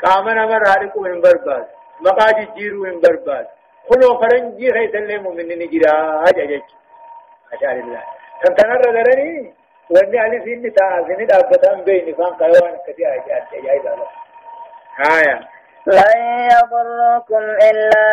قامنا من رادقوهم برباد مقاجي جيروهم برباد خلو فرنجي خيس الليمو من نجرا أجاجج أشار الله تنتنر درني واني علي سيني تاعزيني دابتان بيني فان قيوان كتير أجاج الله هايا لن يضروكم إلا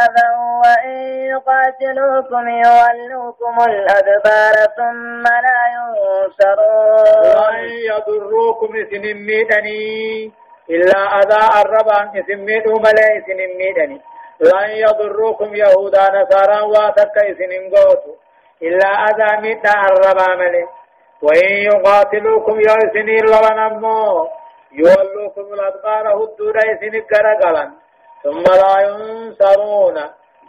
أذى وإن يقاتلوكم يولوكم الأدبار ثم لا ينصرون. لن يضروكم سنميدني إلا أذى الربا سنميدوا ملئ سنميدني لن يضروكم يهودا نصارى واتك سنمغوتوا إلا أذى ميتا الربا ملئ وإن يقاتلوكم يسنين لونمو يولوكم الأدبار هدود يسن كرقلا ثم لا ينصرون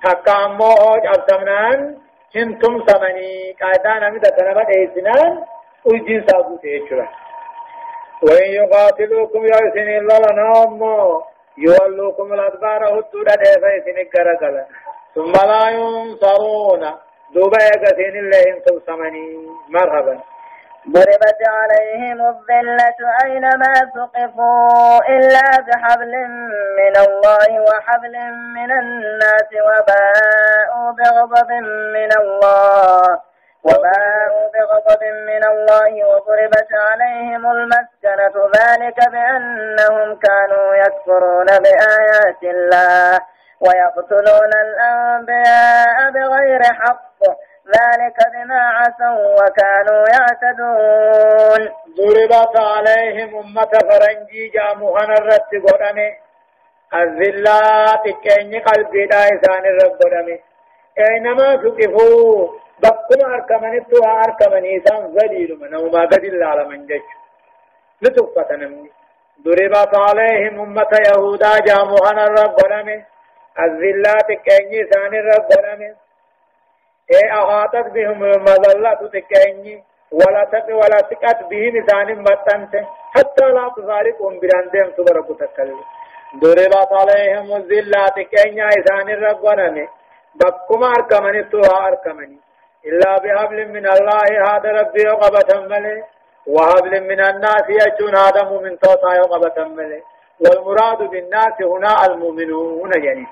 حقا موج أبتمنان هنتم سمني قاعدان أمي تتنبت إيسنان ويجين سابو تيشرا وإن يقاتلوكم يسنين لونمو يولوكم الأدبار هدود يسن كرقلا ثم لا ينصرون دوبا يقسين الله هنتم سمني مرحبا. ضربت عليهم الذلة أينما ثقفوا إلا بحبل من الله وحبل من الناس وباءوا بغضب من الله وضربت عليهم المسكنة ذلك بأنهم كانوا يكفرون بآيات الله ويقتلون الأنبياء بغير حق ذلك بما عصوا وكانوا يعتدون. ضربت عليهم أمة فرنجي جاموهن الرد قرأني الذلات كيني قلبي دائسان الرب قرأني اينما تقفوا بقم أركمنتها أركمنيسان ذليل من وما قد الله من جج لتقفة نمني. ضربت عليهم أمة يهودا جاموهن الرب قرأني الذلات كيني سان الرب قرأني أحاطت بهم المظلة تكيني ولا تقت بهم إسان متنت حتى لا تفارقهم براندهم تبرك تكلم. ضربت عليهم الذلة تكيني إسان الرقونني بكما أركمني توها أركمني إلا بحبل من الله هذا ربي يقبة ملي وحبل من الناس يجون هذا مؤمن توتا يقبة ملي والمراد بالناس هنا المؤمنون جنين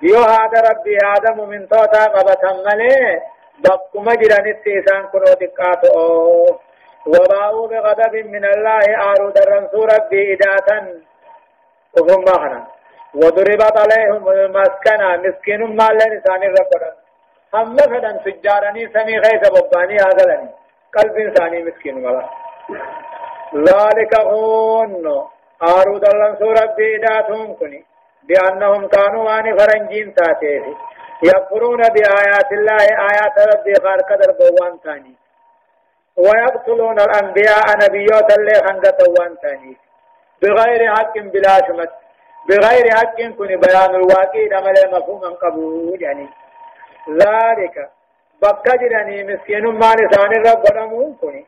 يو هذا ربي هذا مؤمن توتا قبة ملي بقما جران السيسان كنو دقاتو وباءوا بغضب من الله آرود الرسول ربي إداتا وهم مهنا وضربت عليهم المسكنة مسكين ما لنسان الرب هم فدن تجارني سمي غيث بباني هذا لني قلب إنساني مسكين ملا ذلك هون آرود الرسول ربي إداتهم كني بأنهم كانوا عن فرنجين تاتيه يكفرون بآيات الله آيات ربي خارق در بوان ثاني ويقتلون الأنبياء نبيوت اللي خنقت وان ثاني بغير حق بلا شمت بغير حق كن بيان الواقع عمل مفهوما قبول يعني ذلك بكجرني مسكين ما لسان الرب ونمون كن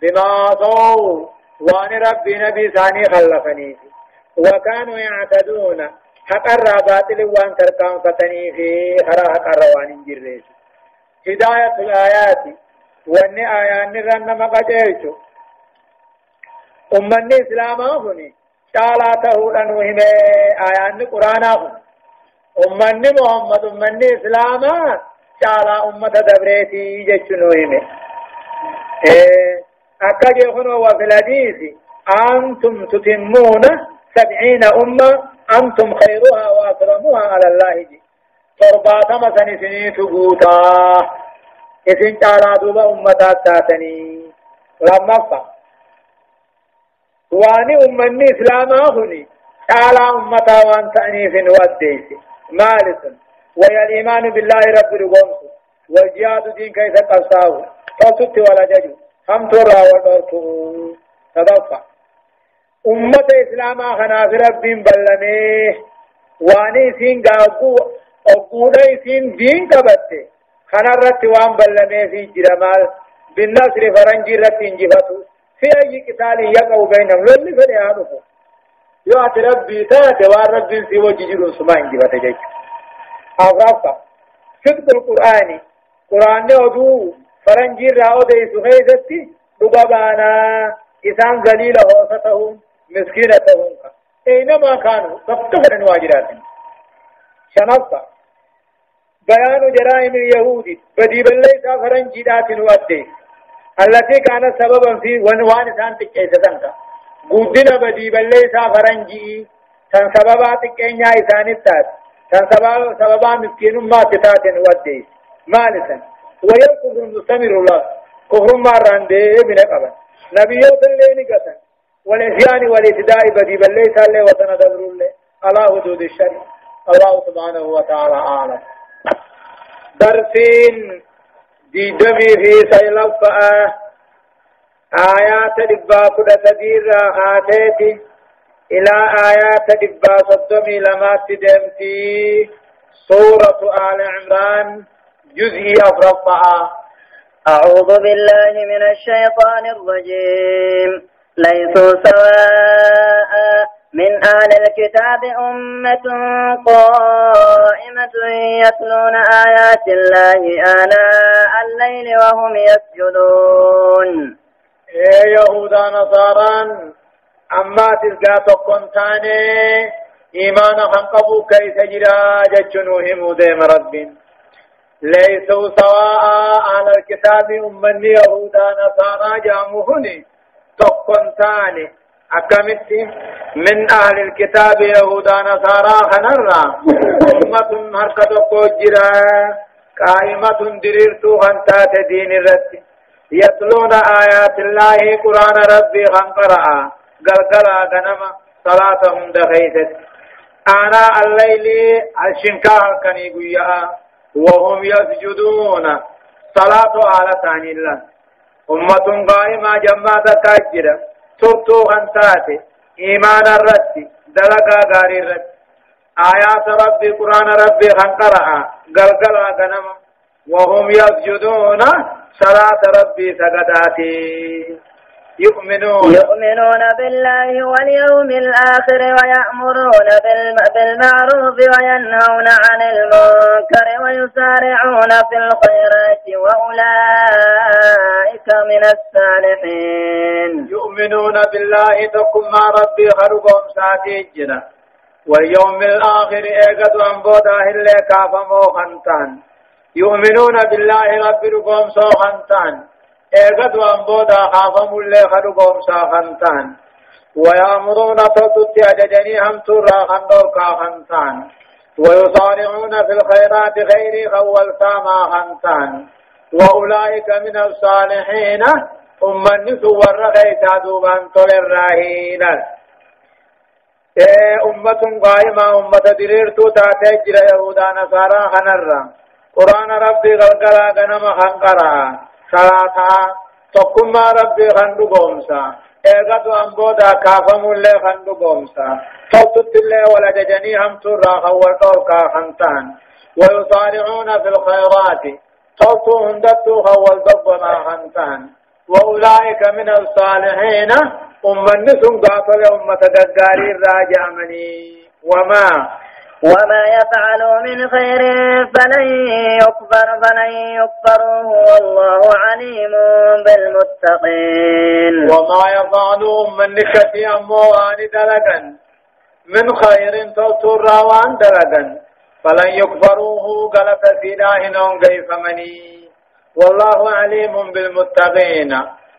بما صو وان ربي نبي ثاني خلفني وكانوا يعتدون حقر باطل وان تركان فتني في خرا حقر وان جريس هداية الآيات وان آيان نرن مقجيشو أمني إسلاما هني شالاته لنوهم آيان قرآن هني أمني محمد أمني إسلاما شالا أمة دبريتي جشنوهم أكجي هنو وفي الحديث أنتم تتمون 70 أمة أنتم خيرها وأكرمها على الله جي ترباتما سنسني تقوتا إذن تعالى دوبا أمتات تاتني لما فا واني أمني إسلاما هني تعالى أمتا وان تأنيف وديس مالس ويا الإيمان بالله رب رقمت والجهاد دين كيف قصاه فسط ولا ججو هم ترى ودرتو تدفع أمة إسلاما خنا في رب بلمه واني سين قاقو أقولي سين دين كبته خنا رت وان بلمه في جرمال بالنصر فرنجي رت انجفتو في أي قتال يقع بينهم للي فريانه يوات ربي تات وان سيو ججر سما انجفت جيك أغرفة صدق القرآن قرآن أدو فرنجي راو دي سخيزتي ربابانا إسان ذليل هوستهم مسكينتهم أينما كانوا فافتخرن واجراتهم شنفة بيان جرائم اليهود بديب الليس فرنجي دات وأدي التي كانت سببا في ونوان سانتك إيسا قدنا بديب الليس فرنجي تن سببات كينيا إسانتات تن سببا مسكين ما تتات ودي مالسا ويركض المستمر الله كفر ما رانده من قبل نبيوت اللي نقصا والإسيان والإتداء بدي بل ليس اللي وتندبر اللي على حدود الشرع الله سبحانه وتعالى أعلم درسين دي دمي في سيلفة آيات دبا كده تدير آتيتي إلى آيات دبا صدمي لما تدمتي سورة آل عمران جزء أفرقها أعوذ بالله من الشيطان الرجيم ليسوا سواء من أهل الكتاب أمة قائمة يتلون آيات الله آناء الليل وهم يسجدون يهودا نصاران أما تلقى تقنتاني إيمان خنقبوا كيف جرا جتشنوهم ديم رب ليسوا سواء على الكتاب أمني يهودا نصارى جامهني تقنتاني أكملت من أهل الكتاب يهودا نصارى خنرا أمة هركة قجرا قائمة دريرتو خنتات دين الرد يتلون آيات الله قرآن ربي خنقرأ قلقلا غنما صلاتهم دخيست آناء الليل الشنكار كنيقيا وهم يسجدون صلاة على ثاني الله أمة قائمة جماعة كاجرة تبتو أنتاتي إيمان الرد دلقا غاري الرد آيات ربي قرآن ربي خنقرأ قلقلا غنما وهم يسجدون صلاة ربي سجداتي يؤمنون بالله واليوم الآخر ويأمرون بالمعروف وينهون عن المنكر ويسارعون في الخيرات وأولئك من الصالحين يؤمنون بالله تقم مع ربي خرقهم ساتيجنا واليوم الآخر ايقظ أنبوده اللي كافمو خنتان يؤمنون بالله رب رقم سوخنتان ايقظ أنبوده خافمو اللي خرقهم ساخنتان ويأمرون تطت أججني هم ترى خندور كاخنتان ويصارعون في الخيرات غير خول ساما خنتان وأولئك من الصالحين أمن سور غيثا دوبان طول الراهين أمة قائمة أمة دريرتو تاتجر يهودا نصارى خنرا قرآن ربي غلقلا غنم خنقرا صلاة تقم ربي خندو قومسا ايغتو انبودا كافم اللي خندو قومسا توتت اللي ولججني هم ترى خوالتور كاخنتان ويصارعون في الخيرات توتو هندتو خوال ضبنا خنتان وأولئك من الصالحين أمن نسم قاتل أمة دقاري الراجع مني وما يفعلوا من خير فلن يكفروه والله عليم بالمتقين وما يفعلوا من نكتي أموان دلقا من خير توتر وان دلقا فلن يكفروه قلت سيداهن كيف مني والله عليم بالمتقين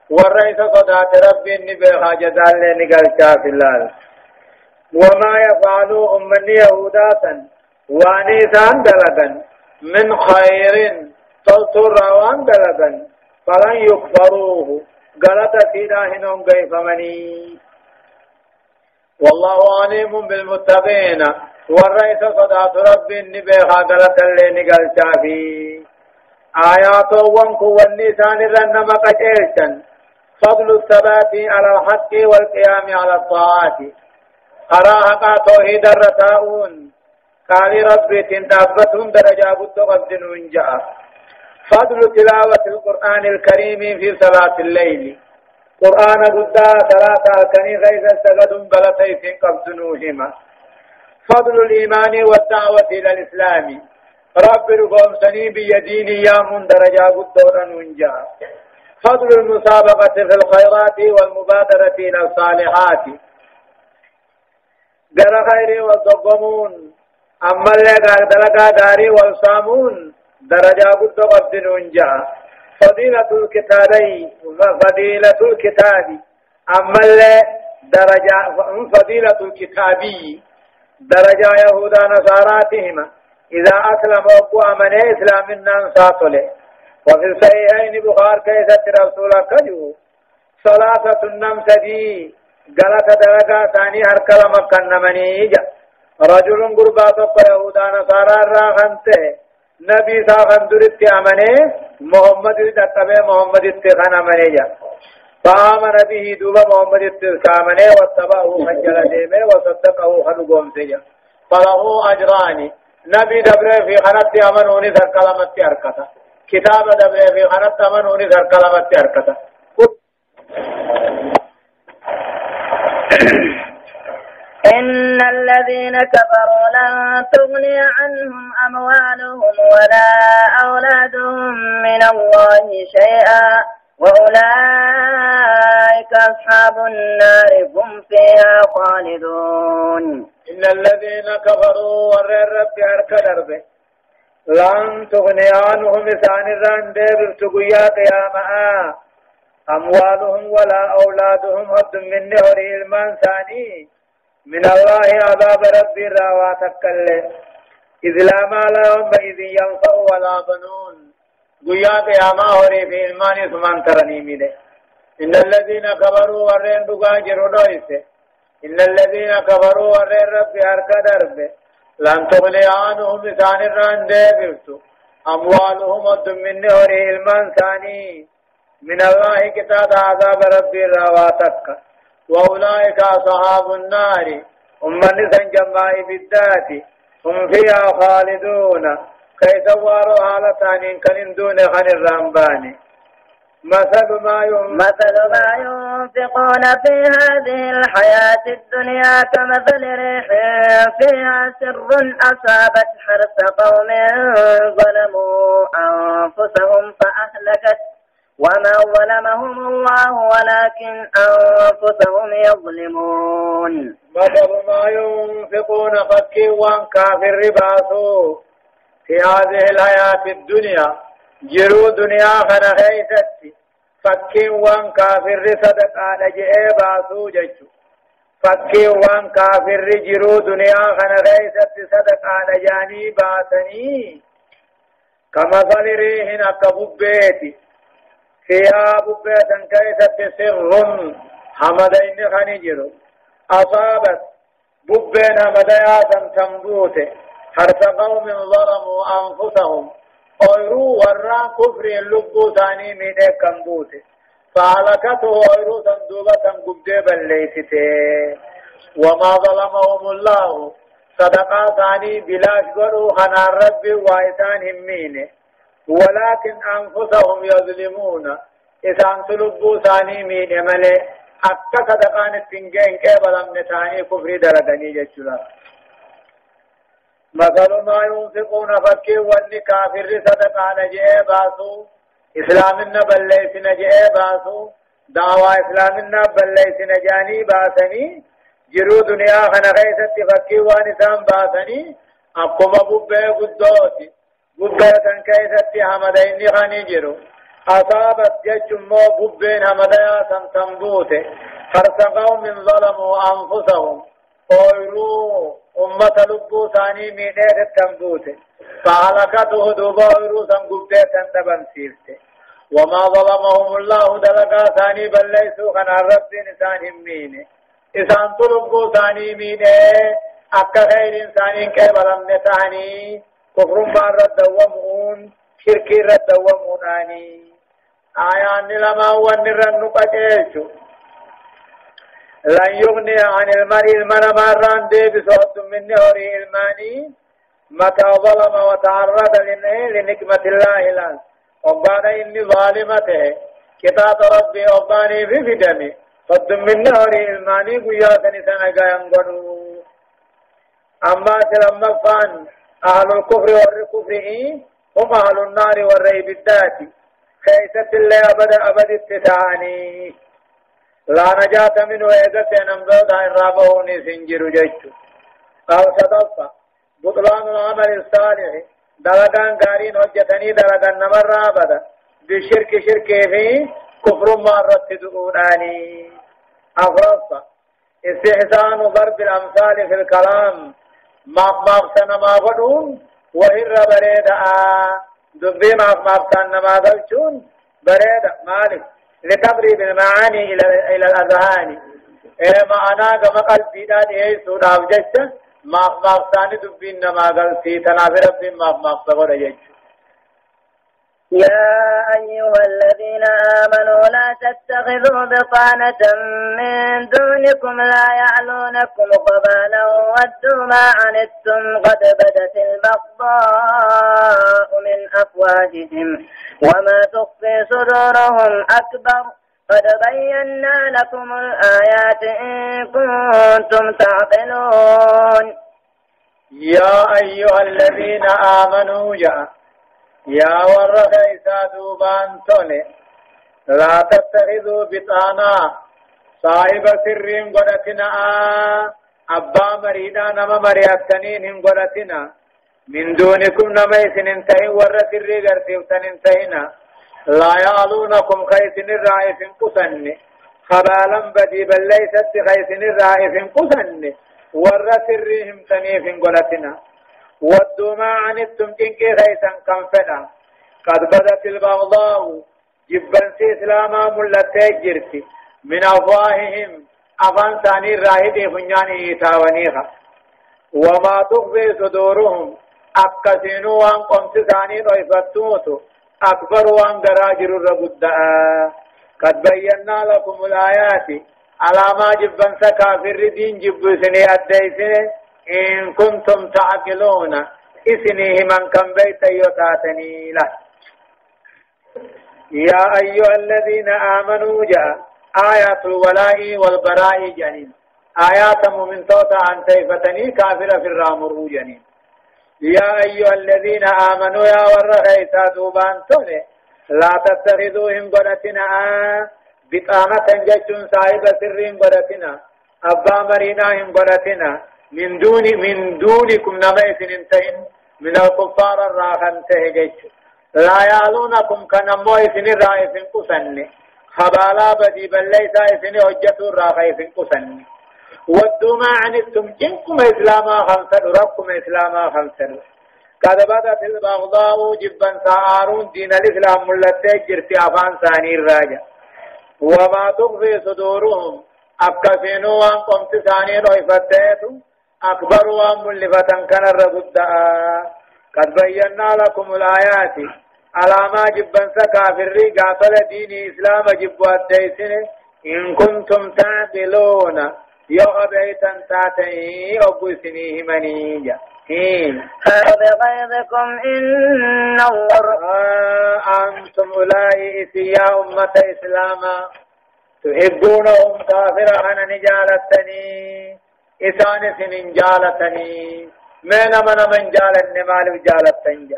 والرئيس صدات ربي النبي حاجة ذالي نقل شاف الله وما يفعلوا من يهوداتا وانيسان دلقا من خير تلتر وان دلقا فلن يكفروه قلت سيداهن كيف مني والله عليم بالمتقين والرئيس صدات ربي النبي حاجة ذالي نقل شافي آيات وانكو والنسان رنما قشيشا فضل الثبات على الحق والقيام على الطاعات قراءة توحيد الرتاؤون قال ربي تندابتهم درجة قد قبضن جاء فضل تلاوة القرآن الكريم في صلاة الليل قرآن قد صلاة الكني غيث استغدهم بلطيف قبضنوهما فضل الإيمان والدعوة إلى الإسلام رب رقم سني بيدين يام درجة قدورا ونجا فضل المسابقة في الخيرات والمبادرة إلى الصالحات جرى خير والضبمون أما اللي قال دلقا داري والصامون درجة قدورا ونجا فضيلة الكتاب أما اللي درجة فضيلة الكتابي درجة يهودا نصاراتهم إذا أسلموا وأمن إسلام ننصاتله. وفي الصحيحين بخار كيسة رسولك جو صلاة النمسدي غلط درجة ثاني هركل مكان منيجا رجل قربات يهودا نصارى راغنته نبي صاحب درت أمنه محمد تتبع محمد تخان منيجا فآمن به دوبا محمد تخامنه واتبعه خجل ديمه وصدقه خلقهم سجا فله أجران نبي دبره في خنات أمنوني ذر كلمة أركتا كتاب دبره في خنات أمنوني ذر كلمة أركتا إن الذين كفروا لن تغني عنهم أموالهم ولا أولادهم من الله شيئا وأولئك أصحاب النار هم فيها خالدون. إن الذين كفروا ور رب أركدرب لن تغني عنهم إسان الرندب تقويا قياما أموالهم ولا أولادهم هد من نهر المان ثاني من الله عذاب رب الراواتك إذ لا مال يوم إذ ينفع ولا بنون قيا قياما هوري في المان ثمان ترني ميده. إن الذين كفروا ورين دقاجر ودويسه إن الذين كفروا ورين رب أركدرب لن تغني عنهم إسان الرندب أموالهم هد من نهر المان ثاني من الله كتاب عذاب ربي الرواتك وأولئك أصحاب النار هم نسان جماعي بالذات هم فيها خالدون كي سواروا حالتان كن دون خن الرمبان. مثل ما ينفقون في هذه الحياة الدنيا كمثل ريح فيها سر أصابت حرث قوم ظلموا أنفسهم فأهلكت وما ظلمهم الله ولكن أنفسهم يظلمون. مثل ما ينفقون فكي وان كافر رباسو في هذه الحياة الدنيا جرو دنيا خنخيستي فكي وان كافر صدق على باسو جيشو فكي وان كافر جرو دنيا خنخيستي صدق على جاني باسني كمثل ريح أكبوبيتي فيها ببية كيست سر حمدين خنجر أصابت ببين حمديات تنبوت حرث قوم ظلموا أنفسهم أيرو وران كفر اللبو ثاني من كنبوت فهلكته أيرو تندوبة قبدب الليسته وما ظلمهم الله صدقا ثاني بلاش قروا خنا الرب وايتان همينه ولكن أنفسهم يظلمون إذا انتلبوا ثاني من عمله حتى صدقان التنجين كيبلا من ثاني كفر درجاني جشلا. مثل ما ينفقون فكي واللي كافر صدقان جئ باسو إسلامنا بليس نجئ باسو دعوة إسلامنا بليس نجاني باسني جرو دنيا خنغيست فكي وانسان باسني أقوم ببه قدوتي ببه كيست حمدين خنجرو أصابت ججمو ببين حمديا تنبوته فرسقوا من ظلموا أنفسهم أويرو أمة لبو ثاني مينير تنبوته فعلقته دوبا أويرو سنقبته تندبن سيرته وما ظلمهم الله دلقا ثاني بل ليسوا خنا رب نسان مينه إسان طلبو ثاني مينه أكا غير إنسان كيبلم نتاني كفر ما رد ومؤون شركي رد ومؤناني آيان لما هو النرن نقاتيشو لن يغني عن المرء مران دي بصوت من نهر الماني متى ظلم وتعرض لنكمة الله لان أبانا إني ظالمته كتاب ربي أباني في دمي قد من نهر الماني قياتني سنقا ينقنو أما سلما فان أهل الكفر والكفر هم أهل النار والريب الذاتي كيست الله أبد اتساني لا نجاة منه إذا سنمضى دائن رابعوني سنجر جيشو أو صدفة بطلان العمل الصالح دلقان قارين حجتني دلقان نمر رابدا بالشرك شركه في كفر مارت دعوناني أغرصة استحسان ضرب الأمثال في الكلام ما سنما بدون وهر بريدا دبي ما سنما قلتون بريدا مالك لتقريب المعاني إلى الأذهان ما أنا كما قلبي داني سورة وجدت ما ساني دبي نما قلتي تنافر ربي ما صبر يجد. يا أيها الذين آمنوا لا تتخذوا بطانة من دونكم لا يعلونكم خبالا ودوا ما عنتم قد بدت البغضاء من أفواههم وما تخفي صدورهم أكبر قد بينا لكم الآيات إن كنتم تعقلون. يا أيها الذين آمنوا يا ورخيسا دوبان تولي لا تتخذوا بطانا صاحب سرين قدتنا أبا مريدا نما مرياتنين قدتنا من دونكم نما يسننتهي ور سري غرتيوتن انتهينا لا يعلونكم خيسن الرائف قسن خبالا بدي بل ليست خيسن الرائف قسن ور سرهم تنيف قدتنا ودوا ما عنتم جنكي خيسا كم فدا قد بدت البغضاء جبن سي اسلاما ملتي جرتي من افواههم افان ثاني راهدي فنياني تاونيها وما تخفي صدورهم اكسنوا وان قمت ثاني ريفتوتو اكبر وان دراجر الربداء قد بينا لكم الآيات على ما جبن سكافر دين جبو سني أديسني إن كنتم تعقلون إسنيه من كم بيت يتاتني له. يا أيها الذين آمنوا جاء آيات الولاء والبراء جنين آيات من توتا عن تيفتني كافر في الرامر جنين. يا أيها الذين آمنوا يا ورغيتا دوبان تولي لا تتخذوهم قرتنا بطانة جتون صاحب سرين قرتنا أبا مريناهم قرتنا من دونكم نميس انتهن من الكفار الراخن تهجج لا يعلونكم كنمو إثن الرائف قسن خبالا بدي بل ليس إثن حجة الراخيف قسن ودوا ما عنتم جنكم إسلاما خمسا ربكم إسلاما خمسا قد بدت البغضاء جبا سعارون دين الإسلام ملتي جرتي أفان ثاني الراجع وما تخفي صدورهم أبكسنوا وان قمت ثاني رئفتيتم أكبر وان ملفة كان الربداء قد بينا لكم الآيات على ما جبا سكافر قاتل دين إسلام جبوا الديسن إن كنتم تعقلون يغبيتا تاتي أبو سنيه منيجا بغيظكم إن الله أنتم أولئك يا أمة إسلاما تحبونهم كافرا أنا نجالتني إسان سنين جالتني من جالتني مالك جالتني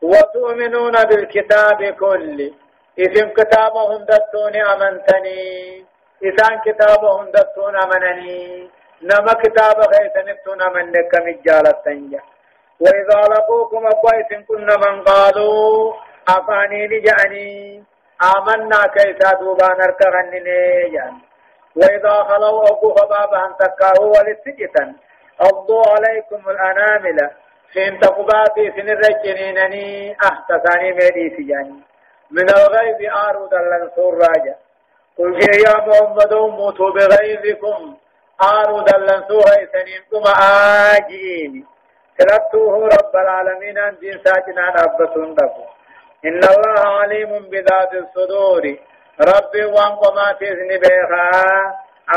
وتؤمنون بالكتاب كل اسم كتابهم دتوني أمنتني إسان كتابهم دتون أمنني نما كتاب خيسنتون أمنك مجالتني وإذا لقوكم أبويت كنا من قالوا أفاني لجأني آمنا كيسا دوبان اركغنني يعني وإذا خلوا أبو خبابا تكاهوا ولسجتا أضوا عليكم الأنامل فإن تقباتي سنرجنينني أحتساني ميديسي يعني من الغيب آرود اللنصور راجع قل يا محمد موتوا بغيظكم آرود اللنصور سنينكم آجيني تلتوه رب العالمين أن جنساتنا ربتون ربو إن الله عليم بذات الصدور ربي وانقمات إذن بيخا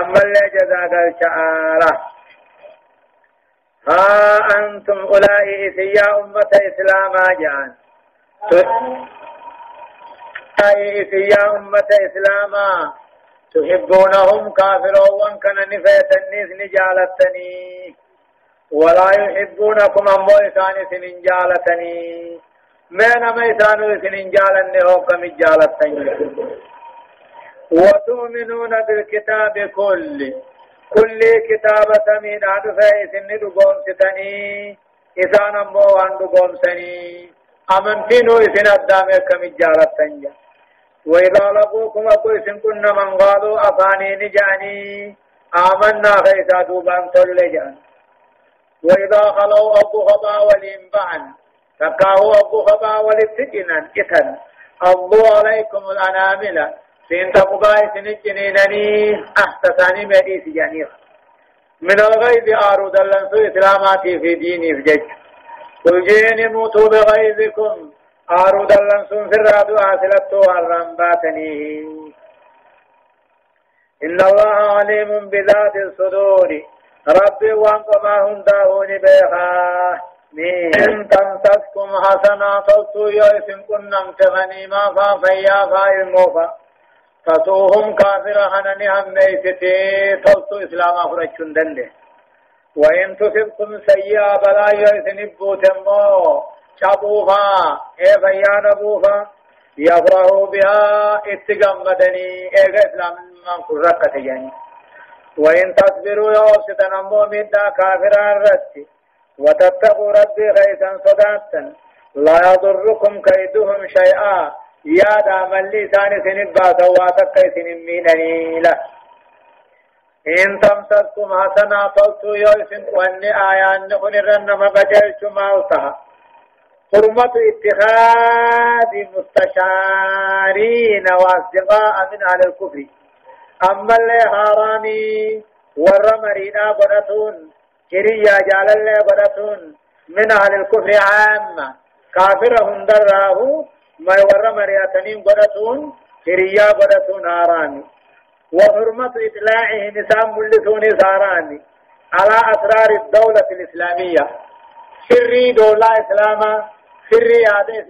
أما اللي جزاك الشعارة ها أنتم أولئك يا أمة إسلاما جان يا أمة إسلاما تحبونهم كافرون كان نفيت الناس نجالتني ولا يحبونكم أمو إسان سنجالتني ما إسان سنجالني هو كم جالتني وتؤمنون بالكتاب كل كتابة من عدفة إسن دقوم ستني إسان أمو وان دقوم سني أمنتينو إسن أدامي كم جالتني وإذا لقوكم أقول إسن كنا من قالوا أفاني نجاني آمنا خيسا دوبان طل جان وإذا خلوا أبو خبا والإنبعن فكاهو أبو خبا والابتجنا إثن أبو عليكم الأنامل سين تقبائي سنجنينني أحتساني مديس جانيخ من الغيظ آرود اللنسو إسلاماتي في ديني فجج قل جيني موتوا بغيظكم آرود اللنسو في الرادو آسلتو الرنباتني إن الله عليم بذات الصدور ربي وانقما هنداهون بيخا إن تمسككم حسنا توتو يوسم كنم تغنيما فافيا فايموفا تسوهم كافر حنني هم ميستي توتو إسلام أخرجون دنده وإن تصبكم سيئة بلا يوسن بوتمو شابوفا فيا نبوفا يفرحوا بها اتقامدني إسلام من كرقة يعني وإن تصبروا يوسط نمو من كافرا رتي وتتقوا ربي غيثا صداتا لا يضركم كيدهم شيئا يا دام اللسان سنبا سواتك سنمينني له إن تمسككم حسنا فلتو يوسن واني آيان نخن الرنم بجلت موتها حرمة اتخاذ مستشارين واصدقاء من أهل الكفر أما اللي حرامي ورمرينا قدتون كريا جال اللي قدتون من أهل الكفر عامة كافرهم دراه ما ورمرياتنين قدتون كريا قدتون حرامي وحرمة إطلاعه نسام ملثون ساراني على أسرار الدولة الإسلامية سري دولة إسلاما سري هذا